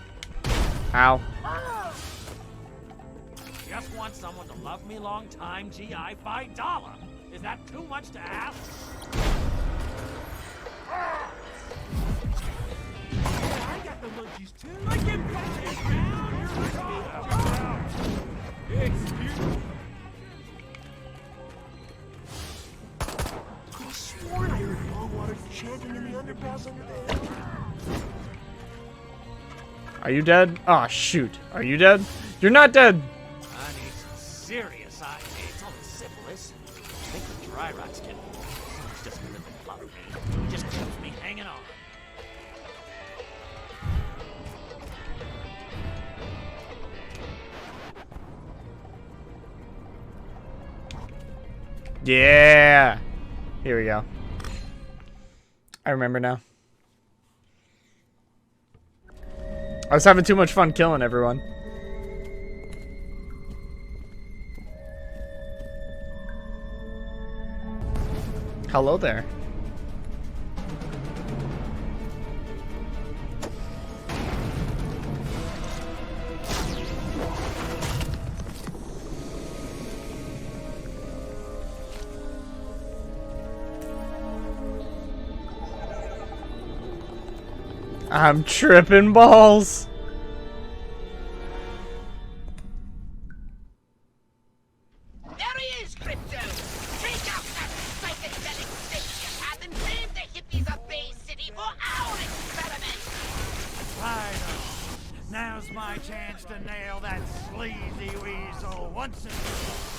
[SPEAKER 1] Ow.
[SPEAKER 13] Just want someone to love me long time, GI $5. Is that too much to ask? I got the monkeys too. I can back it down. Excuse me.
[SPEAKER 7] I sworn I heard Longwater chanting in the underpass under the hill.
[SPEAKER 1] Are you dead? Oh, shoot. Are you dead? You're not dead.
[SPEAKER 13] I need some serious eye. It's only syphilis. I think the dry rot's getting me. It's just a little fluff me. It just keeps me hanging on.
[SPEAKER 1] Yeah. Here we go. I remember now. I was having too much fun killing everyone. Hello there. I'm tripping balls.
[SPEAKER 6] There he is, Crypto! Take out that psychedelic thing you have and save the hippies of Bay City for our experiment!
[SPEAKER 5] Right on. Now's my chance to nail that sleazy weasel once and for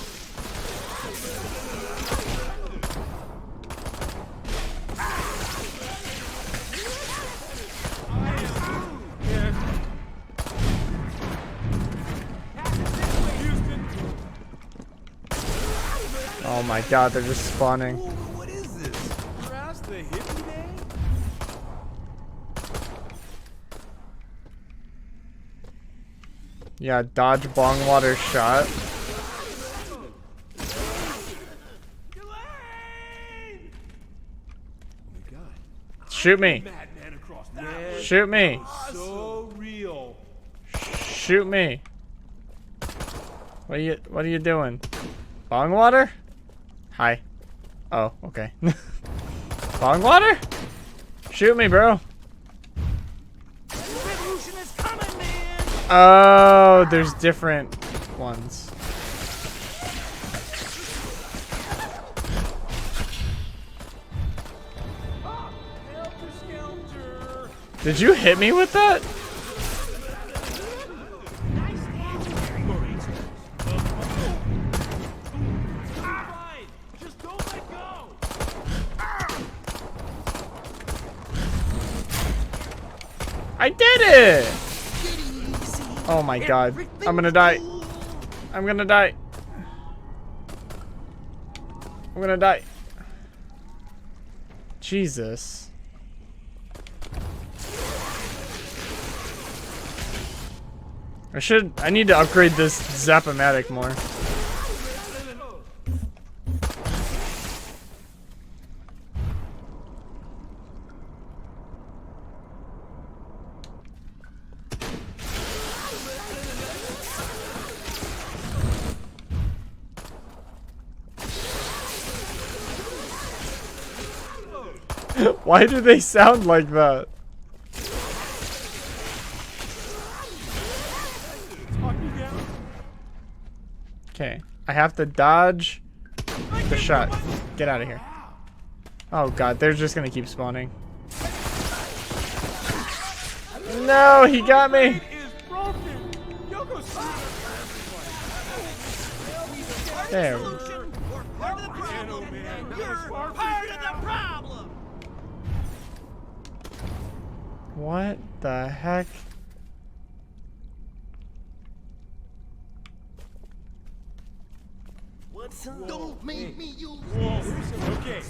[SPEAKER 1] Oh my god, they're just spawning.
[SPEAKER 12] What is this? Rouse the hippie day?
[SPEAKER 1] Yeah, dodge bong water shot. Shoot me. Shoot me.
[SPEAKER 12] So real.
[SPEAKER 1] Shoot me. What are you doing? Bong water? Hi. Oh, okay. Bong water? Shoot me, bro.
[SPEAKER 5] revolution is coming, man!
[SPEAKER 1] Oh, there's different ones. Did you hit me with that?
[SPEAKER 13] Just don't let go.
[SPEAKER 1] I did it! Oh my god. I'm gonna die. I'm gonna die. I'm gonna die. Jesus. I need to upgrade this Zap-O-Matic more. Why do they sound like that? Okay, I have to dodge the shot. Get out of here. Oh god, they're just gonna keep spawning. No, he got me. There. What the heck?
[SPEAKER 10] What's up? Don't make me use
[SPEAKER 9] Okay.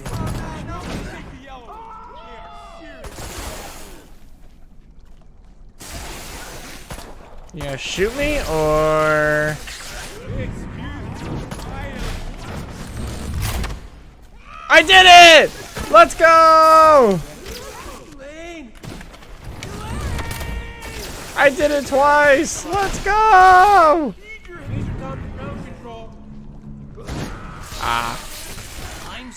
[SPEAKER 1] You gonna shoot me or? I did it! Let's go! I did it twice! Let's go! Ah.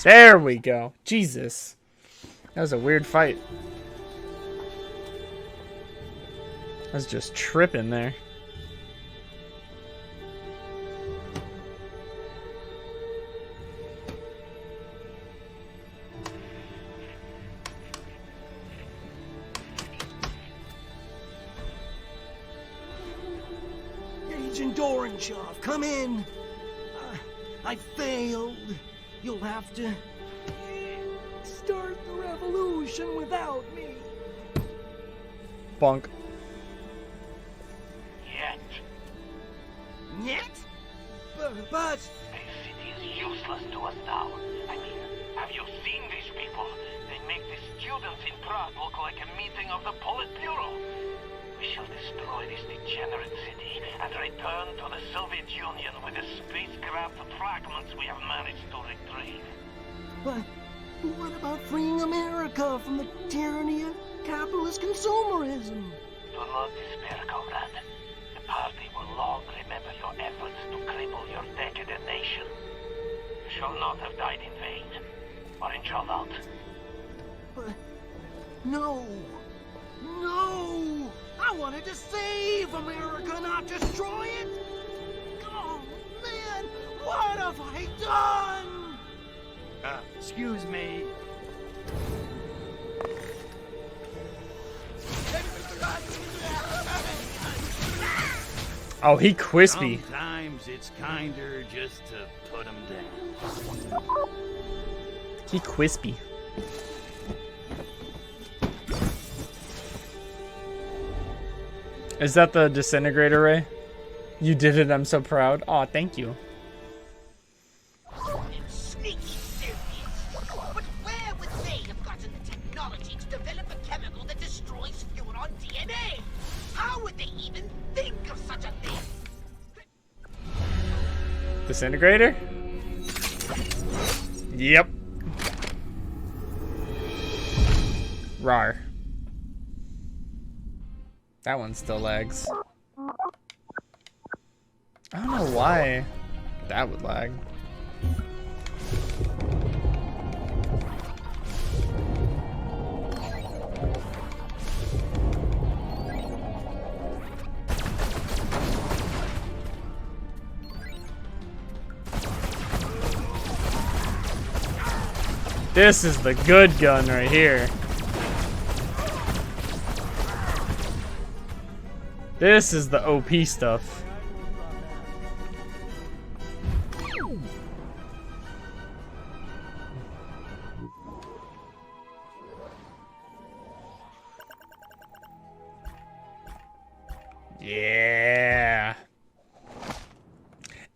[SPEAKER 1] There we go. Jesus. That was a weird fight. I was just tripping there.
[SPEAKER 10] Agent Orangeoff, come in. I failed. You'll have to start the revolution without me.
[SPEAKER 1] Bonk.
[SPEAKER 10] Yet? But...
[SPEAKER 6] This city is useless to us now. I mean, have you seen these people? They make the students in Prague look like a meeting of the Politburo. We shall destroy this degenerate city and return to the Soviet Union with the spacecraft fragments we have managed to retrieve.
[SPEAKER 10] But what about freeing America from the tyranny of capitalist consumerism?
[SPEAKER 6] Do not despair, comrade. The party will long remember your efforts to cripple your decadent nation. You shall not have died in vain. Orange out.
[SPEAKER 10] But... No! No! I wanted to save America, not destroy it! Oh, man! What have I done?
[SPEAKER 5] Excuse me.
[SPEAKER 1] Oh, he crispy.
[SPEAKER 5] Sometimes it's kinder just to put him down.
[SPEAKER 1] He crispy. Is that the disintegrator ray? You did it, I'm so proud. Aw, thank you.
[SPEAKER 6] Sneaky Soviets! But where would they have gotten the technology to develop a chemical that destroys Huron DNA? How would they even think of such a thing?
[SPEAKER 1] Disintegrator? Yep. Rar. That one still lags. I don't know why that would lag. This is the good gun right here. This is the OP stuff. Yeah.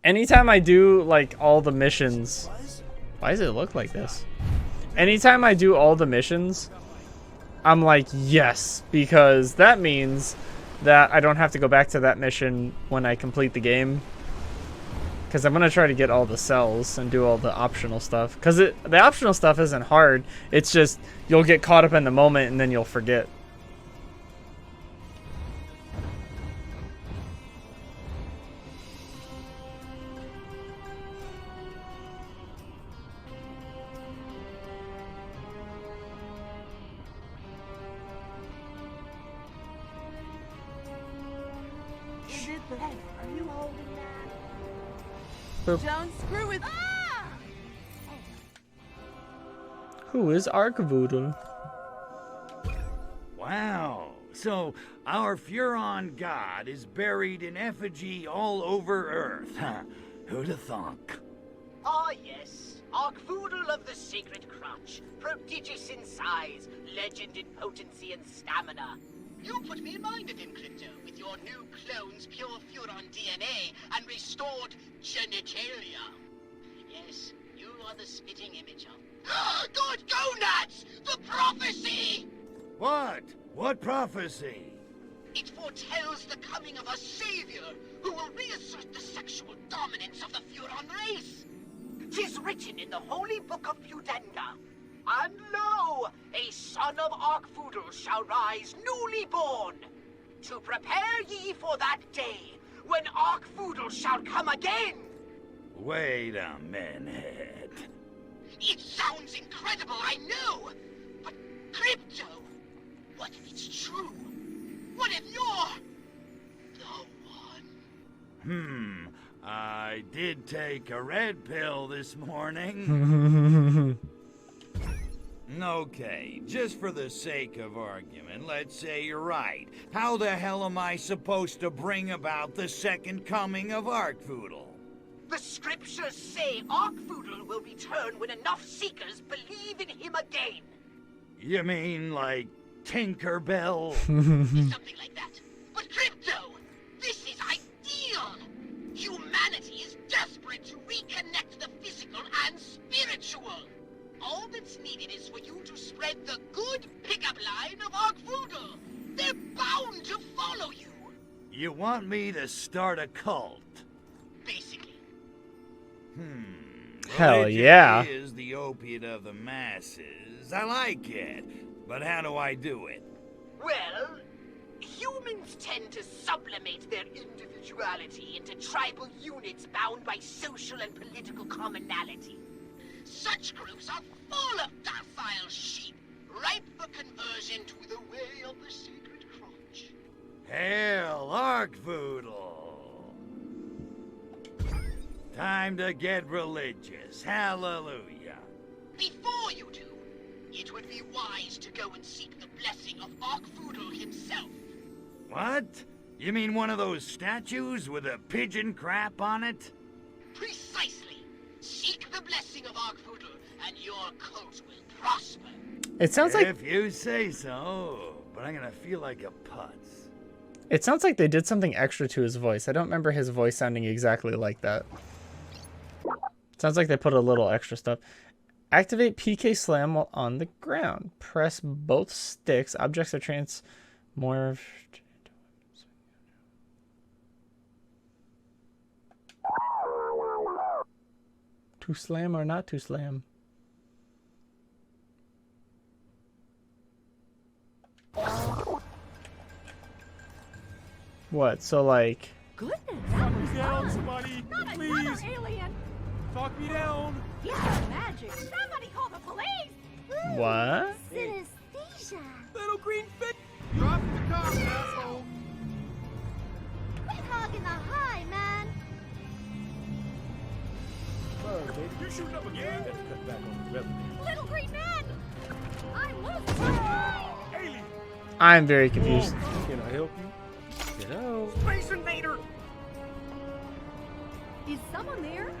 [SPEAKER 1] Anytime I do like all the missions, why does it look like this? Anytime I do all the missions, I'm like, yes, because that means that I don't have to go back to that mission when I complete the game. Because I'm going to try to get all the cells and do all the optional stuff. Because the optional stuff isn't hard. It's just you'll get caught up in the moment and then you'll forget.
[SPEAKER 8] Are you holding that?
[SPEAKER 1] Boop.
[SPEAKER 8] Don't screw with. Ah!
[SPEAKER 1] Who is Arkvoodle?
[SPEAKER 5] Wow. So, our Furon god is buried in effigy all over Earth, huh? Who'da thunk?
[SPEAKER 6] Ah, yes. Arkvoodle of the Sacred Crotch. Prodigious in size, legend in potency and stamina. You put me in mind of him, Crypto, with your new clone's pure Furon DNA and restored genitalia. Yes, you are the spitting image of... Good gonads! The prophecy!
[SPEAKER 5] What? What prophecy?
[SPEAKER 6] It foretells the coming of a savior who will reassert the sexual dominance of the Furon race. 'Tis written in the holy book of Fudenga. And lo, a son of Arkvoodle shall rise newly born. To prepare ye for that day, when Arkvoodle shall come again.
[SPEAKER 5] Wait a minute.
[SPEAKER 6] It sounds incredible, I know. But Crypto, what if it's true? What if you're the one?
[SPEAKER 5] I did take a red pill this morning. Okay, just for the sake of argument, let's say you're right. How the hell am I supposed to bring about the second coming of Arkvoodle?
[SPEAKER 6] The scriptures say Arkvoodle will return when enough seekers believe in him again.
[SPEAKER 5] You mean like Tinkerbell?
[SPEAKER 6] Something like that. But Crypto, this is ideal! Humanity is desperate to reconnect the physical and spiritual. All that's needed is for you to spread the good pickup line of Arkvoodle. They're bound to follow you.
[SPEAKER 5] You want me to start a cult?
[SPEAKER 6] Basically.
[SPEAKER 1] Hell
[SPEAKER 5] Religion
[SPEAKER 1] yeah.
[SPEAKER 5] is the opiate of the masses. I like it. But how do I do it?
[SPEAKER 6] Well, humans tend to sublimate their individuality into tribal units bound by social and political commonality. Such groups are full of docile sheep, ripe for conversion to the way of the Sacred Crotch.
[SPEAKER 5] Hail, Arkvoodle! Time to get religious. Hallelujah.
[SPEAKER 6] Before you do, it would be wise to go and seek the blessing of Arkvoodle himself.
[SPEAKER 5] What? You mean one of those statues with a pigeon crap on it?
[SPEAKER 6] Precisely. Seek the blessing of Arkvoodle, and your cult will prosper.
[SPEAKER 1] It sounds like
[SPEAKER 5] If you say so, but I'm gonna feel like a putz.
[SPEAKER 1] it sounds like they did something extra to his voice. I don't remember his voice sounding exactly like that. Sounds like they put a little extra stuff. Activate PK Slam while on the ground. Press both sticks. Objects are transmorphed. To slam or not to slam? What? So like...
[SPEAKER 8] Goodness.
[SPEAKER 12] Talk me down, somebody.
[SPEAKER 8] Not
[SPEAKER 12] Please.
[SPEAKER 8] another alien.
[SPEAKER 12] Talk me down.
[SPEAKER 8] Yeah, magic. Somebody call the police.
[SPEAKER 1] What?
[SPEAKER 8] Synesthesia.
[SPEAKER 12] Little green fit. Drop the car, asshole.
[SPEAKER 8] Quit hogging the high, man.
[SPEAKER 12] You shooting up again? Let's cut back on the revenue.
[SPEAKER 8] Little green man. I'm losing.
[SPEAKER 12] Alien.
[SPEAKER 1] I'm very confused.
[SPEAKER 12] Can I help you? Get out.
[SPEAKER 13] Space Invader!
[SPEAKER 8] Is someone there?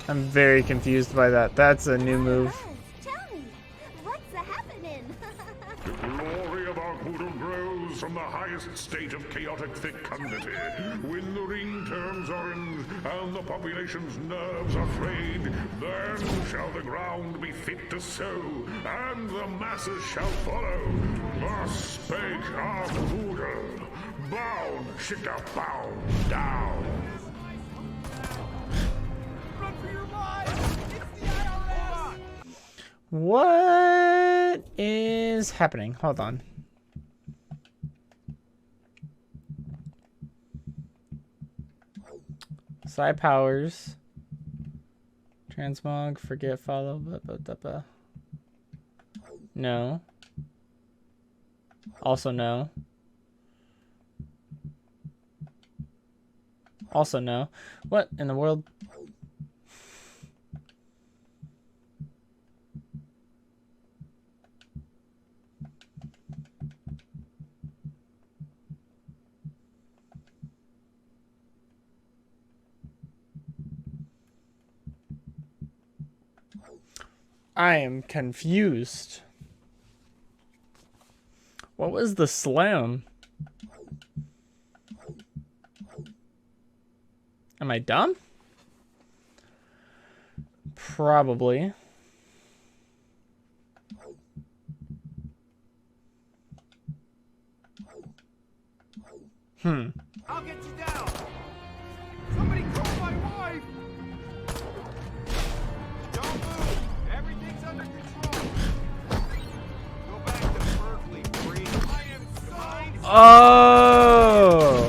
[SPEAKER 1] I'm very confused by that. That's a new move.
[SPEAKER 8] Tell me, what's happening?
[SPEAKER 11] The glory of Arkvoodle grows from the highest state of chaotic fecundity. When the ring turns orange and the population's nerves are frayed, then shall the ground be fit to sow, and the masses shall follow. Thus spake our poodle. Bound, shitter, bound, down.
[SPEAKER 7] Run for your lives! It's the IRS!
[SPEAKER 1] What is happening? Hold on. Psi powers. Transmog, forget, follow, blah, blah, blah, blah. No. Also no. Also no. What in the world? I am confused. What was the slam? Am I dumb? Probably.
[SPEAKER 7] I'll get you down! Somebody call my wife! Don't move! Everything's under control! Go back to Berkeley, freak! I am so...
[SPEAKER 1] Oh!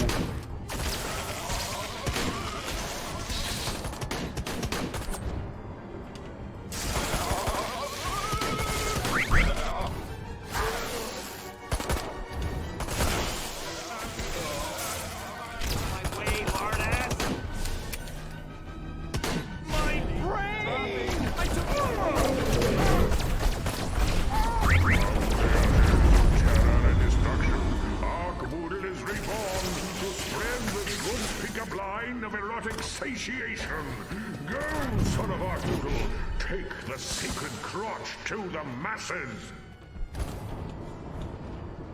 [SPEAKER 11] Satiation. Go, son of our poodle. Take the sacred crotch to the masses.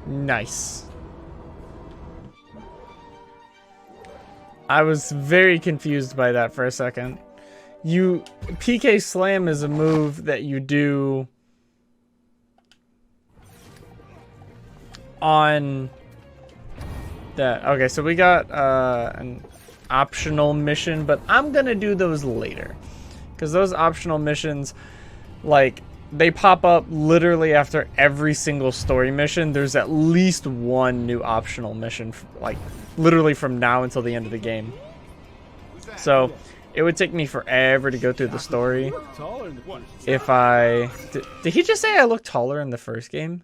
[SPEAKER 1] Nice. I was very confused by that for a second. PK Slam is a move that you do on that. Okay, so we got an optional mission, but I'm gonna do those later because those optional missions, like, they pop up literally after every single story mission. There's at least one new optional mission, like literally from now until the end of the game. So it would take me forever to go through the story if I did he just say I look taller in the first game?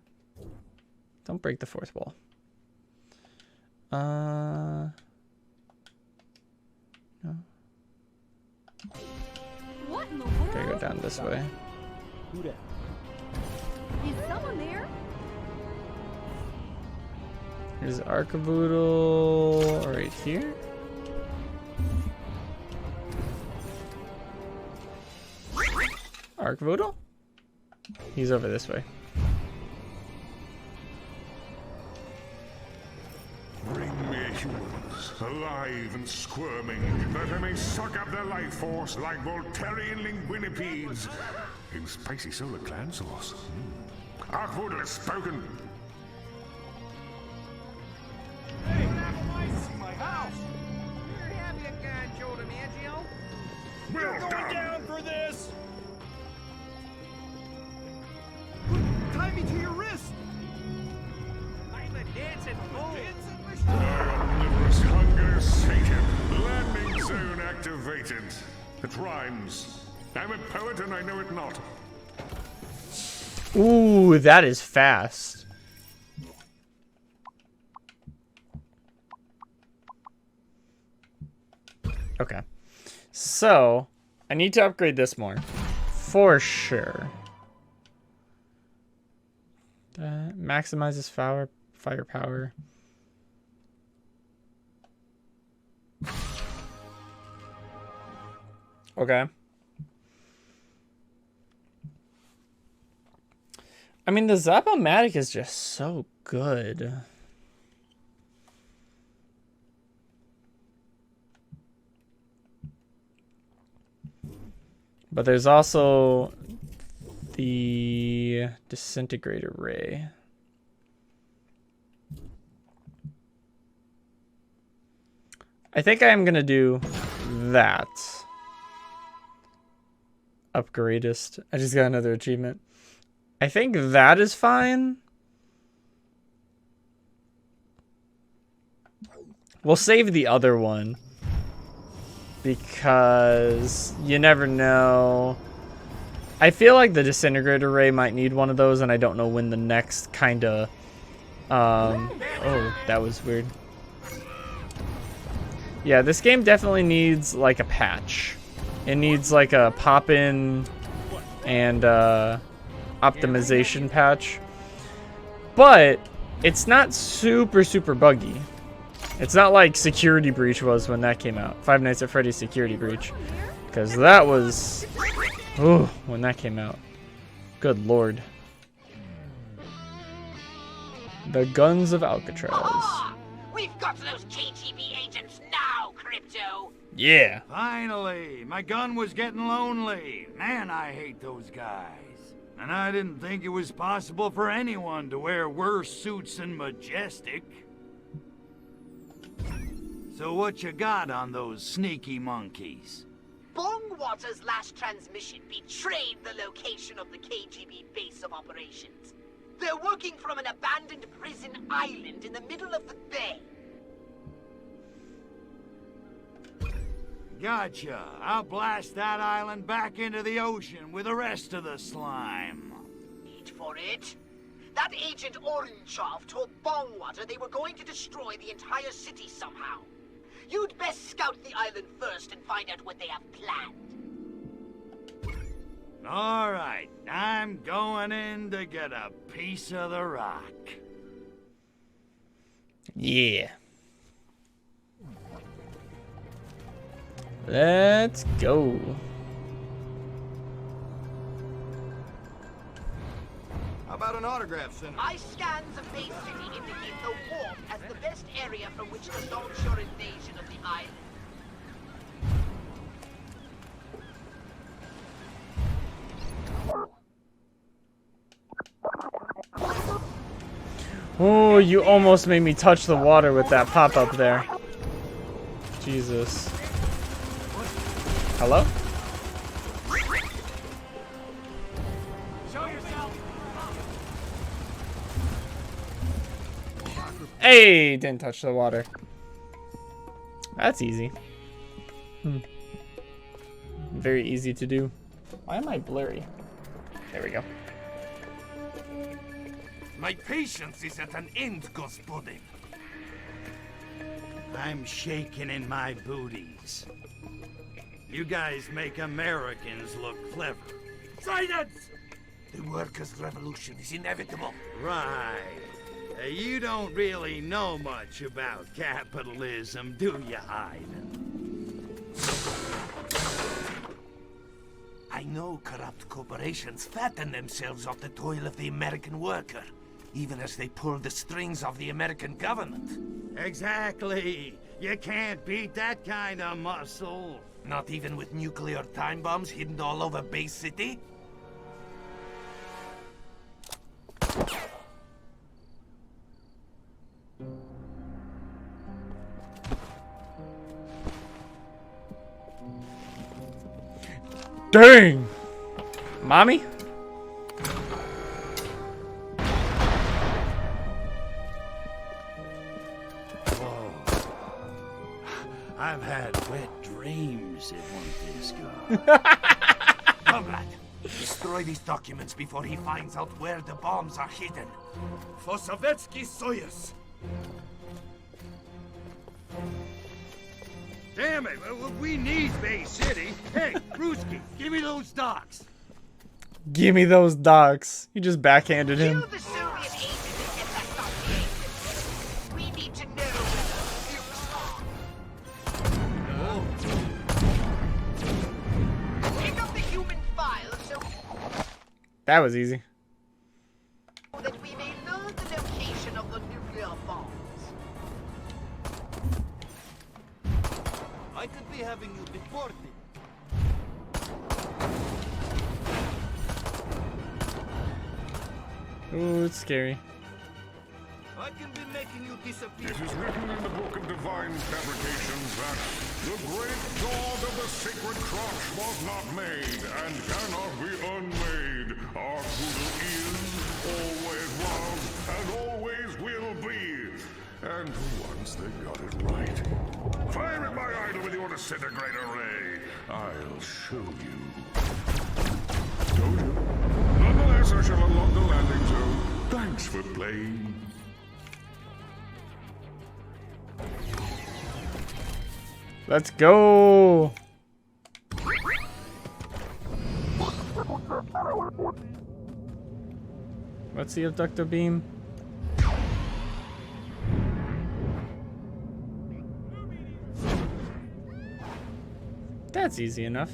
[SPEAKER 1] Don't break the fourth wall. No.
[SPEAKER 8] What in the world?
[SPEAKER 1] Gotta go down this way.
[SPEAKER 8] Is someone there?
[SPEAKER 1] Here's Arcavoodle right here. Arcavoodle? He's over this way.
[SPEAKER 11] Bring me humans, alive and squirming, that I may suck up their life force like Voltarian linguinipedes in spicy solar clan sauce. Arcvoodle has spoken.
[SPEAKER 7] Hey, mice in my house! Here, have you got Joe DiMaggio? You're going down for this! Tie me to your wrist! I'm a dancing fool!
[SPEAKER 11] Omnivorous hunger sated. Landing zone activated. It rhymes. I'm a poet and I know it not.
[SPEAKER 1] Ooh, that is fast. Okay. So, I need to upgrade this more. For sure. Maximizes firepower. Okay. I mean, the Zap-O-Matic is just so good. But there's also the disintegrator ray. I think I am gonna do that. Upgradest. I just got another achievement. I think that is fine. We'll save the other one because you never know. I feel like the disintegrator ray might need one of those, and I don't know when the next kind of oh, that was weird. Yeah, this game definitely needs like a patch. It needs like a pop-in and optimization patch. But it's not super buggy. It's not like Security Breach was when that came out. Five Nights at Freddy's Security Breach. Because that was... ooh, when that came out. Good lord. The Guns of Alcatraz.
[SPEAKER 6] Aha! We've got those KGB agents now, Crypto!
[SPEAKER 1] Yeah.
[SPEAKER 5] Finally! My gun was getting lonely. Man, I hate those guys. And I didn't think it was possible for anyone to wear worse suits than Majestic. So what you got on those sneaky monkeys?
[SPEAKER 6] Bongwater's last transmission betrayed the location of the KGB base of operations. They're working from an abandoned prison island in the middle of the bay.
[SPEAKER 5] Gotcha. I'll blast that island back into the ocean with the rest of the slime.
[SPEAKER 6] Wait for it. That agent Orangeoff told Bongwater they were going to destroy the entire city somehow. You'd best scout the island first and find out what they have planned.
[SPEAKER 5] All right, I'm going in to get a piece of the rock.
[SPEAKER 1] Yeah. Let's go.
[SPEAKER 4] How about an autograph center?
[SPEAKER 6] My scans of Bay City indicate the Warp as the best area from which to launch your invasion of the island.
[SPEAKER 1] Oh, you almost made me touch the water with that pop-up there. Jesus. Hello?
[SPEAKER 13] Show yourself.
[SPEAKER 1] Hey, didn't touch the water. That's easy. Very easy to do. Why am I blurry? There we go.
[SPEAKER 2] My patience is at an end, Gospodin.
[SPEAKER 5] I'm shaking in my booties. You guys make Americans look clever.
[SPEAKER 2] Silence! The workers' revolution is inevitable.
[SPEAKER 5] Right. You don't really know much about capitalism, do you, Ivan?
[SPEAKER 2] I know corrupt corporations fatten themselves off the toil of the American worker, even as they pull the strings of the American government.
[SPEAKER 5] Exactly. You can't beat that kind of muscle.
[SPEAKER 2] Not even with nuclear time bombs hidden all over Bay City?
[SPEAKER 1] Dang! Mommy?
[SPEAKER 5] I've had wet dreams it won't this go.
[SPEAKER 2] Comrade, destroy these documents before he finds out where the bombs are hidden. For Sovietsky Soyuz!
[SPEAKER 5] Damn it, we need Bay City. Hey, Brewski, give me those docks.
[SPEAKER 1] Give me those docs. You just backhanded him.
[SPEAKER 6] Kill the Soviet agent and get that documented. We need to know where the nukes are. Pick up the human file so
[SPEAKER 1] That was easy.
[SPEAKER 6] that we may learn the location of the nuclear bombs.
[SPEAKER 4] I could be having you deported.
[SPEAKER 1] Ooh, it's scary.
[SPEAKER 4] I can be making you disappear.
[SPEAKER 11] It is written in the Book of Divine Fabrications that the great god of the sacred crotch was not made and cannot be unmade. Our poodle is, always was, and always will be. And once they got it right, fire at my idol with your disintegrator ray. I'll show you. Told you. Nonetheless, I shall unlock the landing zone. Thanks for playing.
[SPEAKER 1] Let's go. What's the abductor beam? That's easy enough.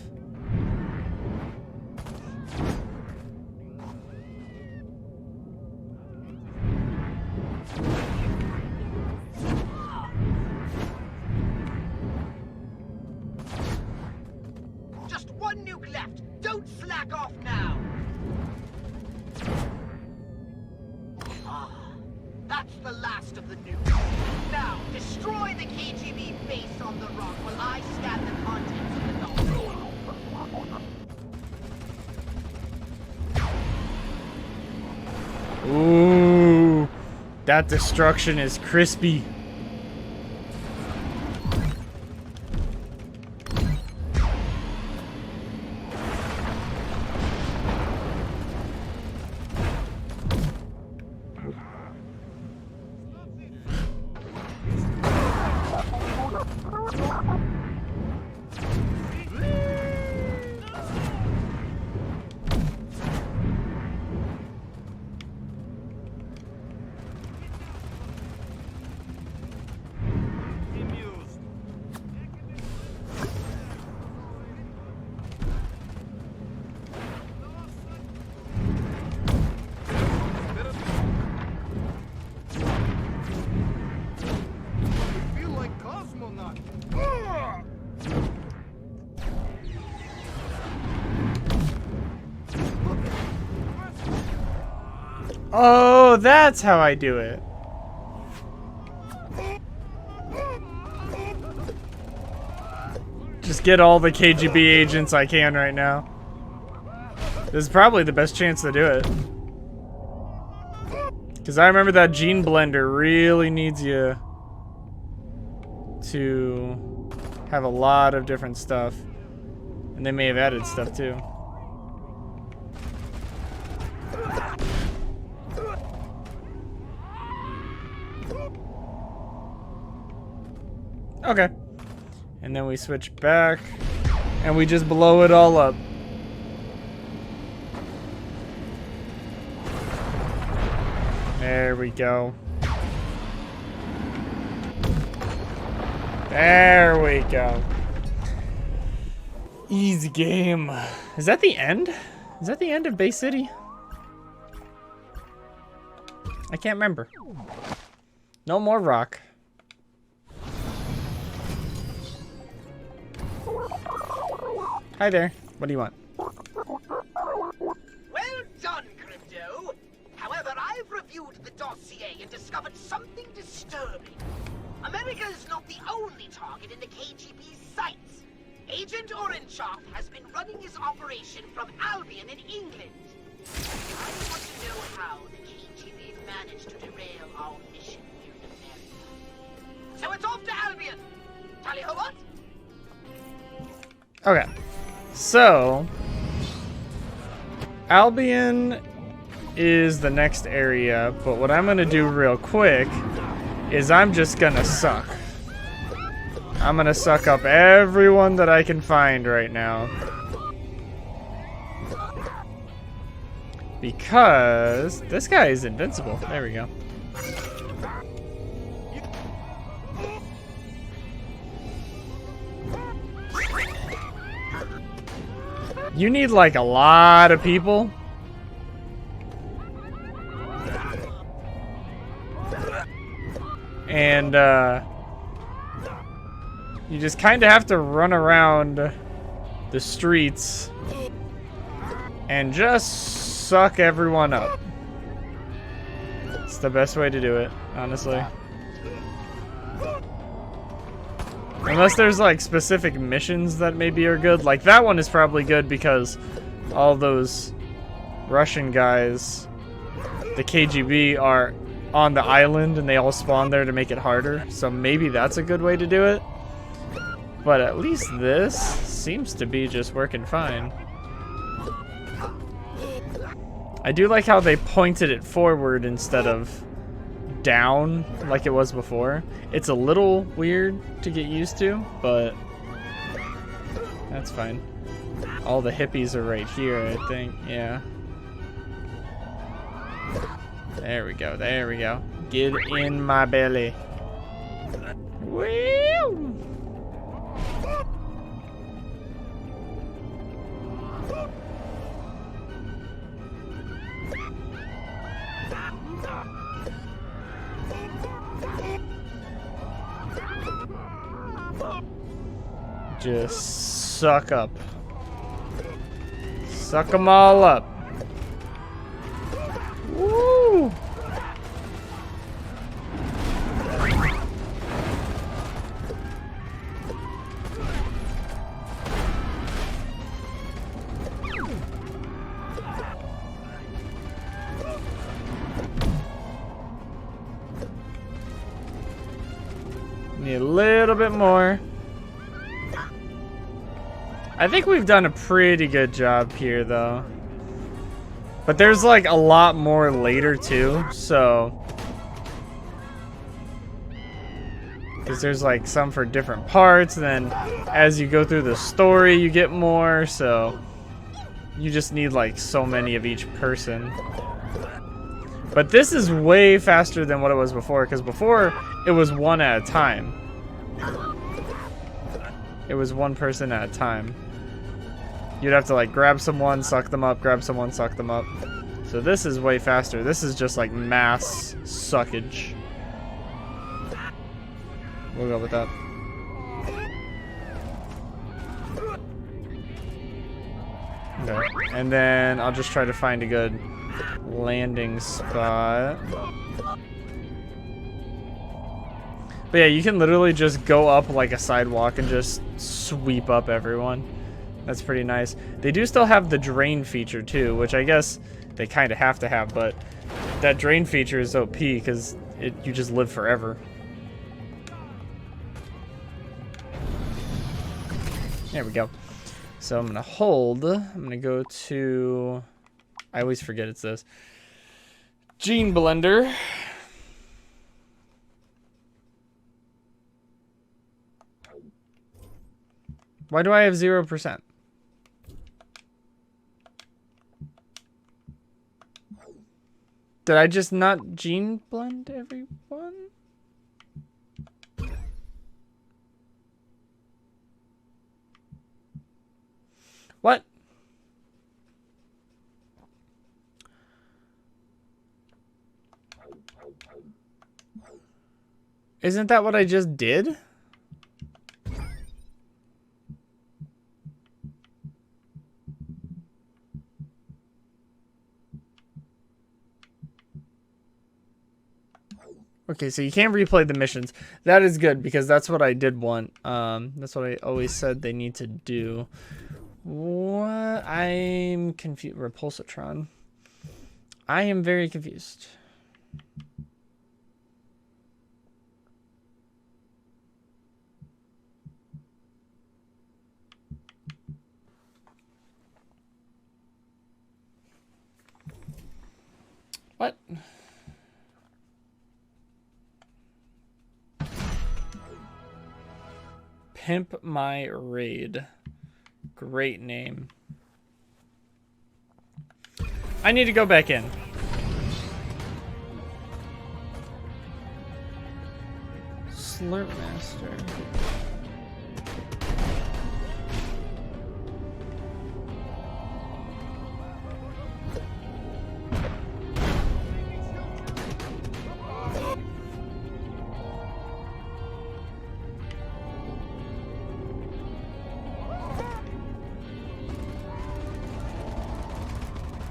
[SPEAKER 6] Just one nuke left. Don't slack off now. Ah, that's the last of the nukes. Now, destroy the KGB base on the rock while I scan the contents of the dossier.
[SPEAKER 1] Ooh, that destruction is crispy. Oh, that's how I do it. Just get all the KGB agents I can right now. This is probably the best chance to do it. Because I remember that gene blender really needs you to have a lot of different stuff. And they may have added stuff too. Okay. And then we switch back and we just blow it all up. There we go. There we go. Easy game. Is that the end? Is that the end of Bay City? I can't remember. No more rock. Hi there. What do you want?
[SPEAKER 6] Well done, Crypto. However, I've reviewed the dossier and discovered something disturbing. America is not the only target in the KGB's sights. Agent Orangeoff has been running his operation from Albion in England. I want to know how the KGB managed to derail our mission here in America. So it's off to Albion. Tally ho what?
[SPEAKER 1] Okay. So, Albion is the next area, but what I'm gonna do real quick is I'm just gonna suck. I'm gonna suck up everyone that I can find right now. Because this guy is invincible. There we go. You need like a lot of people. And you just kind of have to run around the streets and just suck everyone up. It's the best way to do it, honestly. Unless there's like specific missions that maybe are good. Like that one is probably good because all those Russian guys, the KGB, are on the island and they all spawn there to make it harder. So maybe that's a good way to do it. But at least this seems to be just working fine. I do like how they pointed it forward instead of down like it was before. It's a little weird to get used to, but that's fine. All the hippies are right here, I think. Yeah. There we go. There we go. Get in my belly. Woo! Just suck up. Suck them all up. Woo! Need a little bit more. I think we've done a pretty good job here, though. But there's like a lot more later, too, so... Because there's like some for different parts, and then as you go through the story, you get more, so... You just need like so many of each person. But this is way faster than what it was before, because before, it was one at a time. It was one person at a time. You'd have to like grab someone, suck them up, grab someone, suck them up. So this is way faster. This is just like mass suckage. We'll go with that. Okay. And then I'll just try to find a good landing spot. But yeah, you can literally just go up like a sidewalk and just sweep up everyone. That's pretty nice. They do still have the drain feature too, which I guess they kind of have to have, but that drain feature is OP because you just live forever. There we go. So I'm going to hold. I'm going to go to... I always forget it's this. Gene Blender. Why do I have 0%? Did I just not gene blend everyone? What? Isn't that what I just did? Okay, so you can't replay the missions. That is good because that's what I did want. That's what I always said they need to do. What? I'm confused. Repulsatron. I am very confused. What? Pimp My Raid. Great name. I need to go back in. Slurp Master.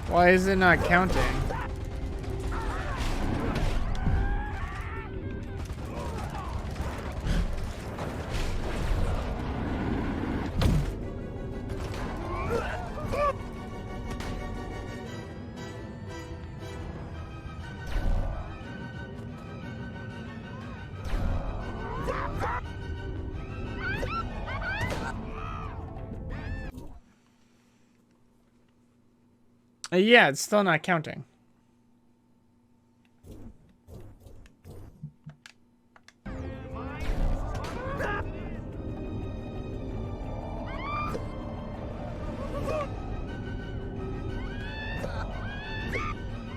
[SPEAKER 1] Why is it not counting? Yeah, it's still not counting.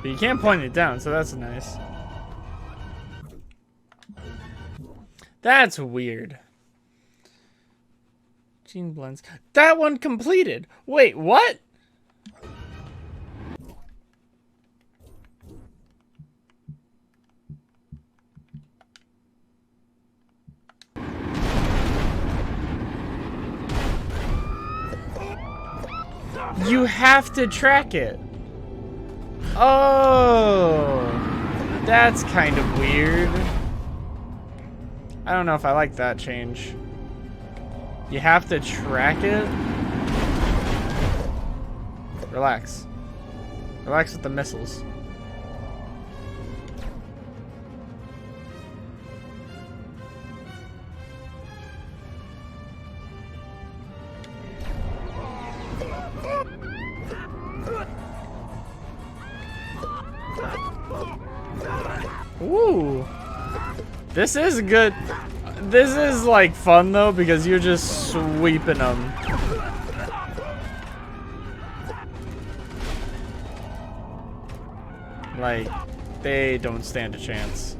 [SPEAKER 1] But you can't point it down, so that's nice. That's weird. Gene blends. That one completed. Wait, what? You have to track it. Oh, that's kind of weird. I don't know if I like that change. You have to track it? Relax. Relax with the missiles. Ooh. This is good. This is like fun though because you're just sweeping them. Like, they don't stand a chance.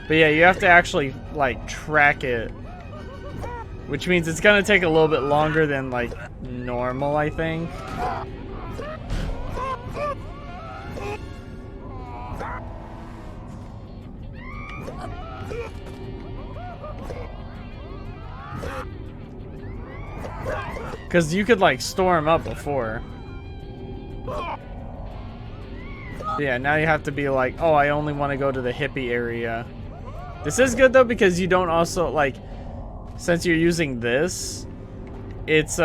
[SPEAKER 1] But yeah, you have to actually like track it. Which means it's gonna take a little bit longer than like normal, I think. Because you could like store them up before. But yeah, now you have to be like, oh, I only want to go to the hippie area. This is good though because you don't also like, since you're using this, it's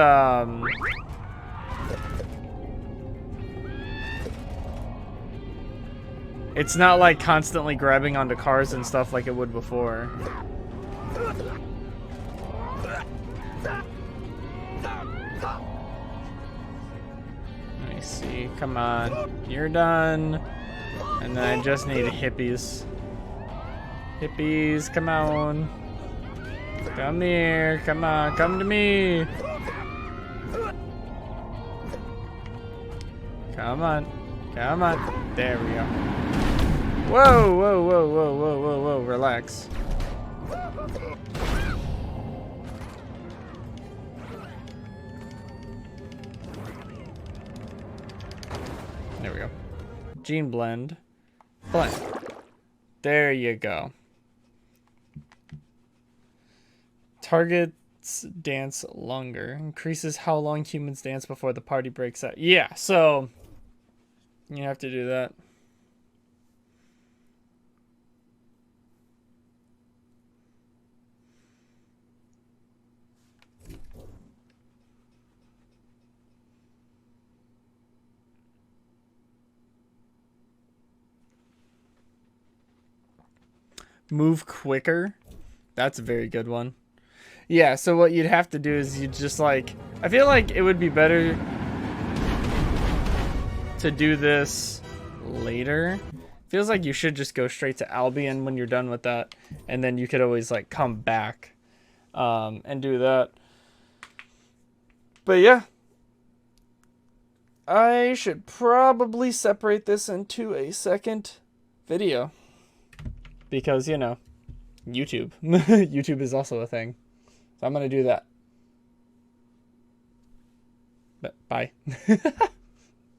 [SPEAKER 1] it's not like constantly grabbing onto cars and stuff like it would before. Let me see. Come on. You're done. And then I just need hippies. Hippies, come on. Come here. Come on. Come to me. Come on. Come on. There we go. Whoa, whoa, whoa, whoa, whoa, whoa, whoa. Relax. There we go. Gene blend. Blend. There you go. Targets dance longer. Increases how long humans dance before the party breaks out. Yeah, so you have to do that. Move quicker. That's a very good one. Yeah, so what you'd have to do is you just like, I feel like it would be better to do this later. Feels like you should just go straight to Albion when you're done with that, and then you could always like come back and do that. But yeah, I should probably separate this into a second video because, you know, YouTube. YouTube is also a thing. So I'm going to do that. But bye.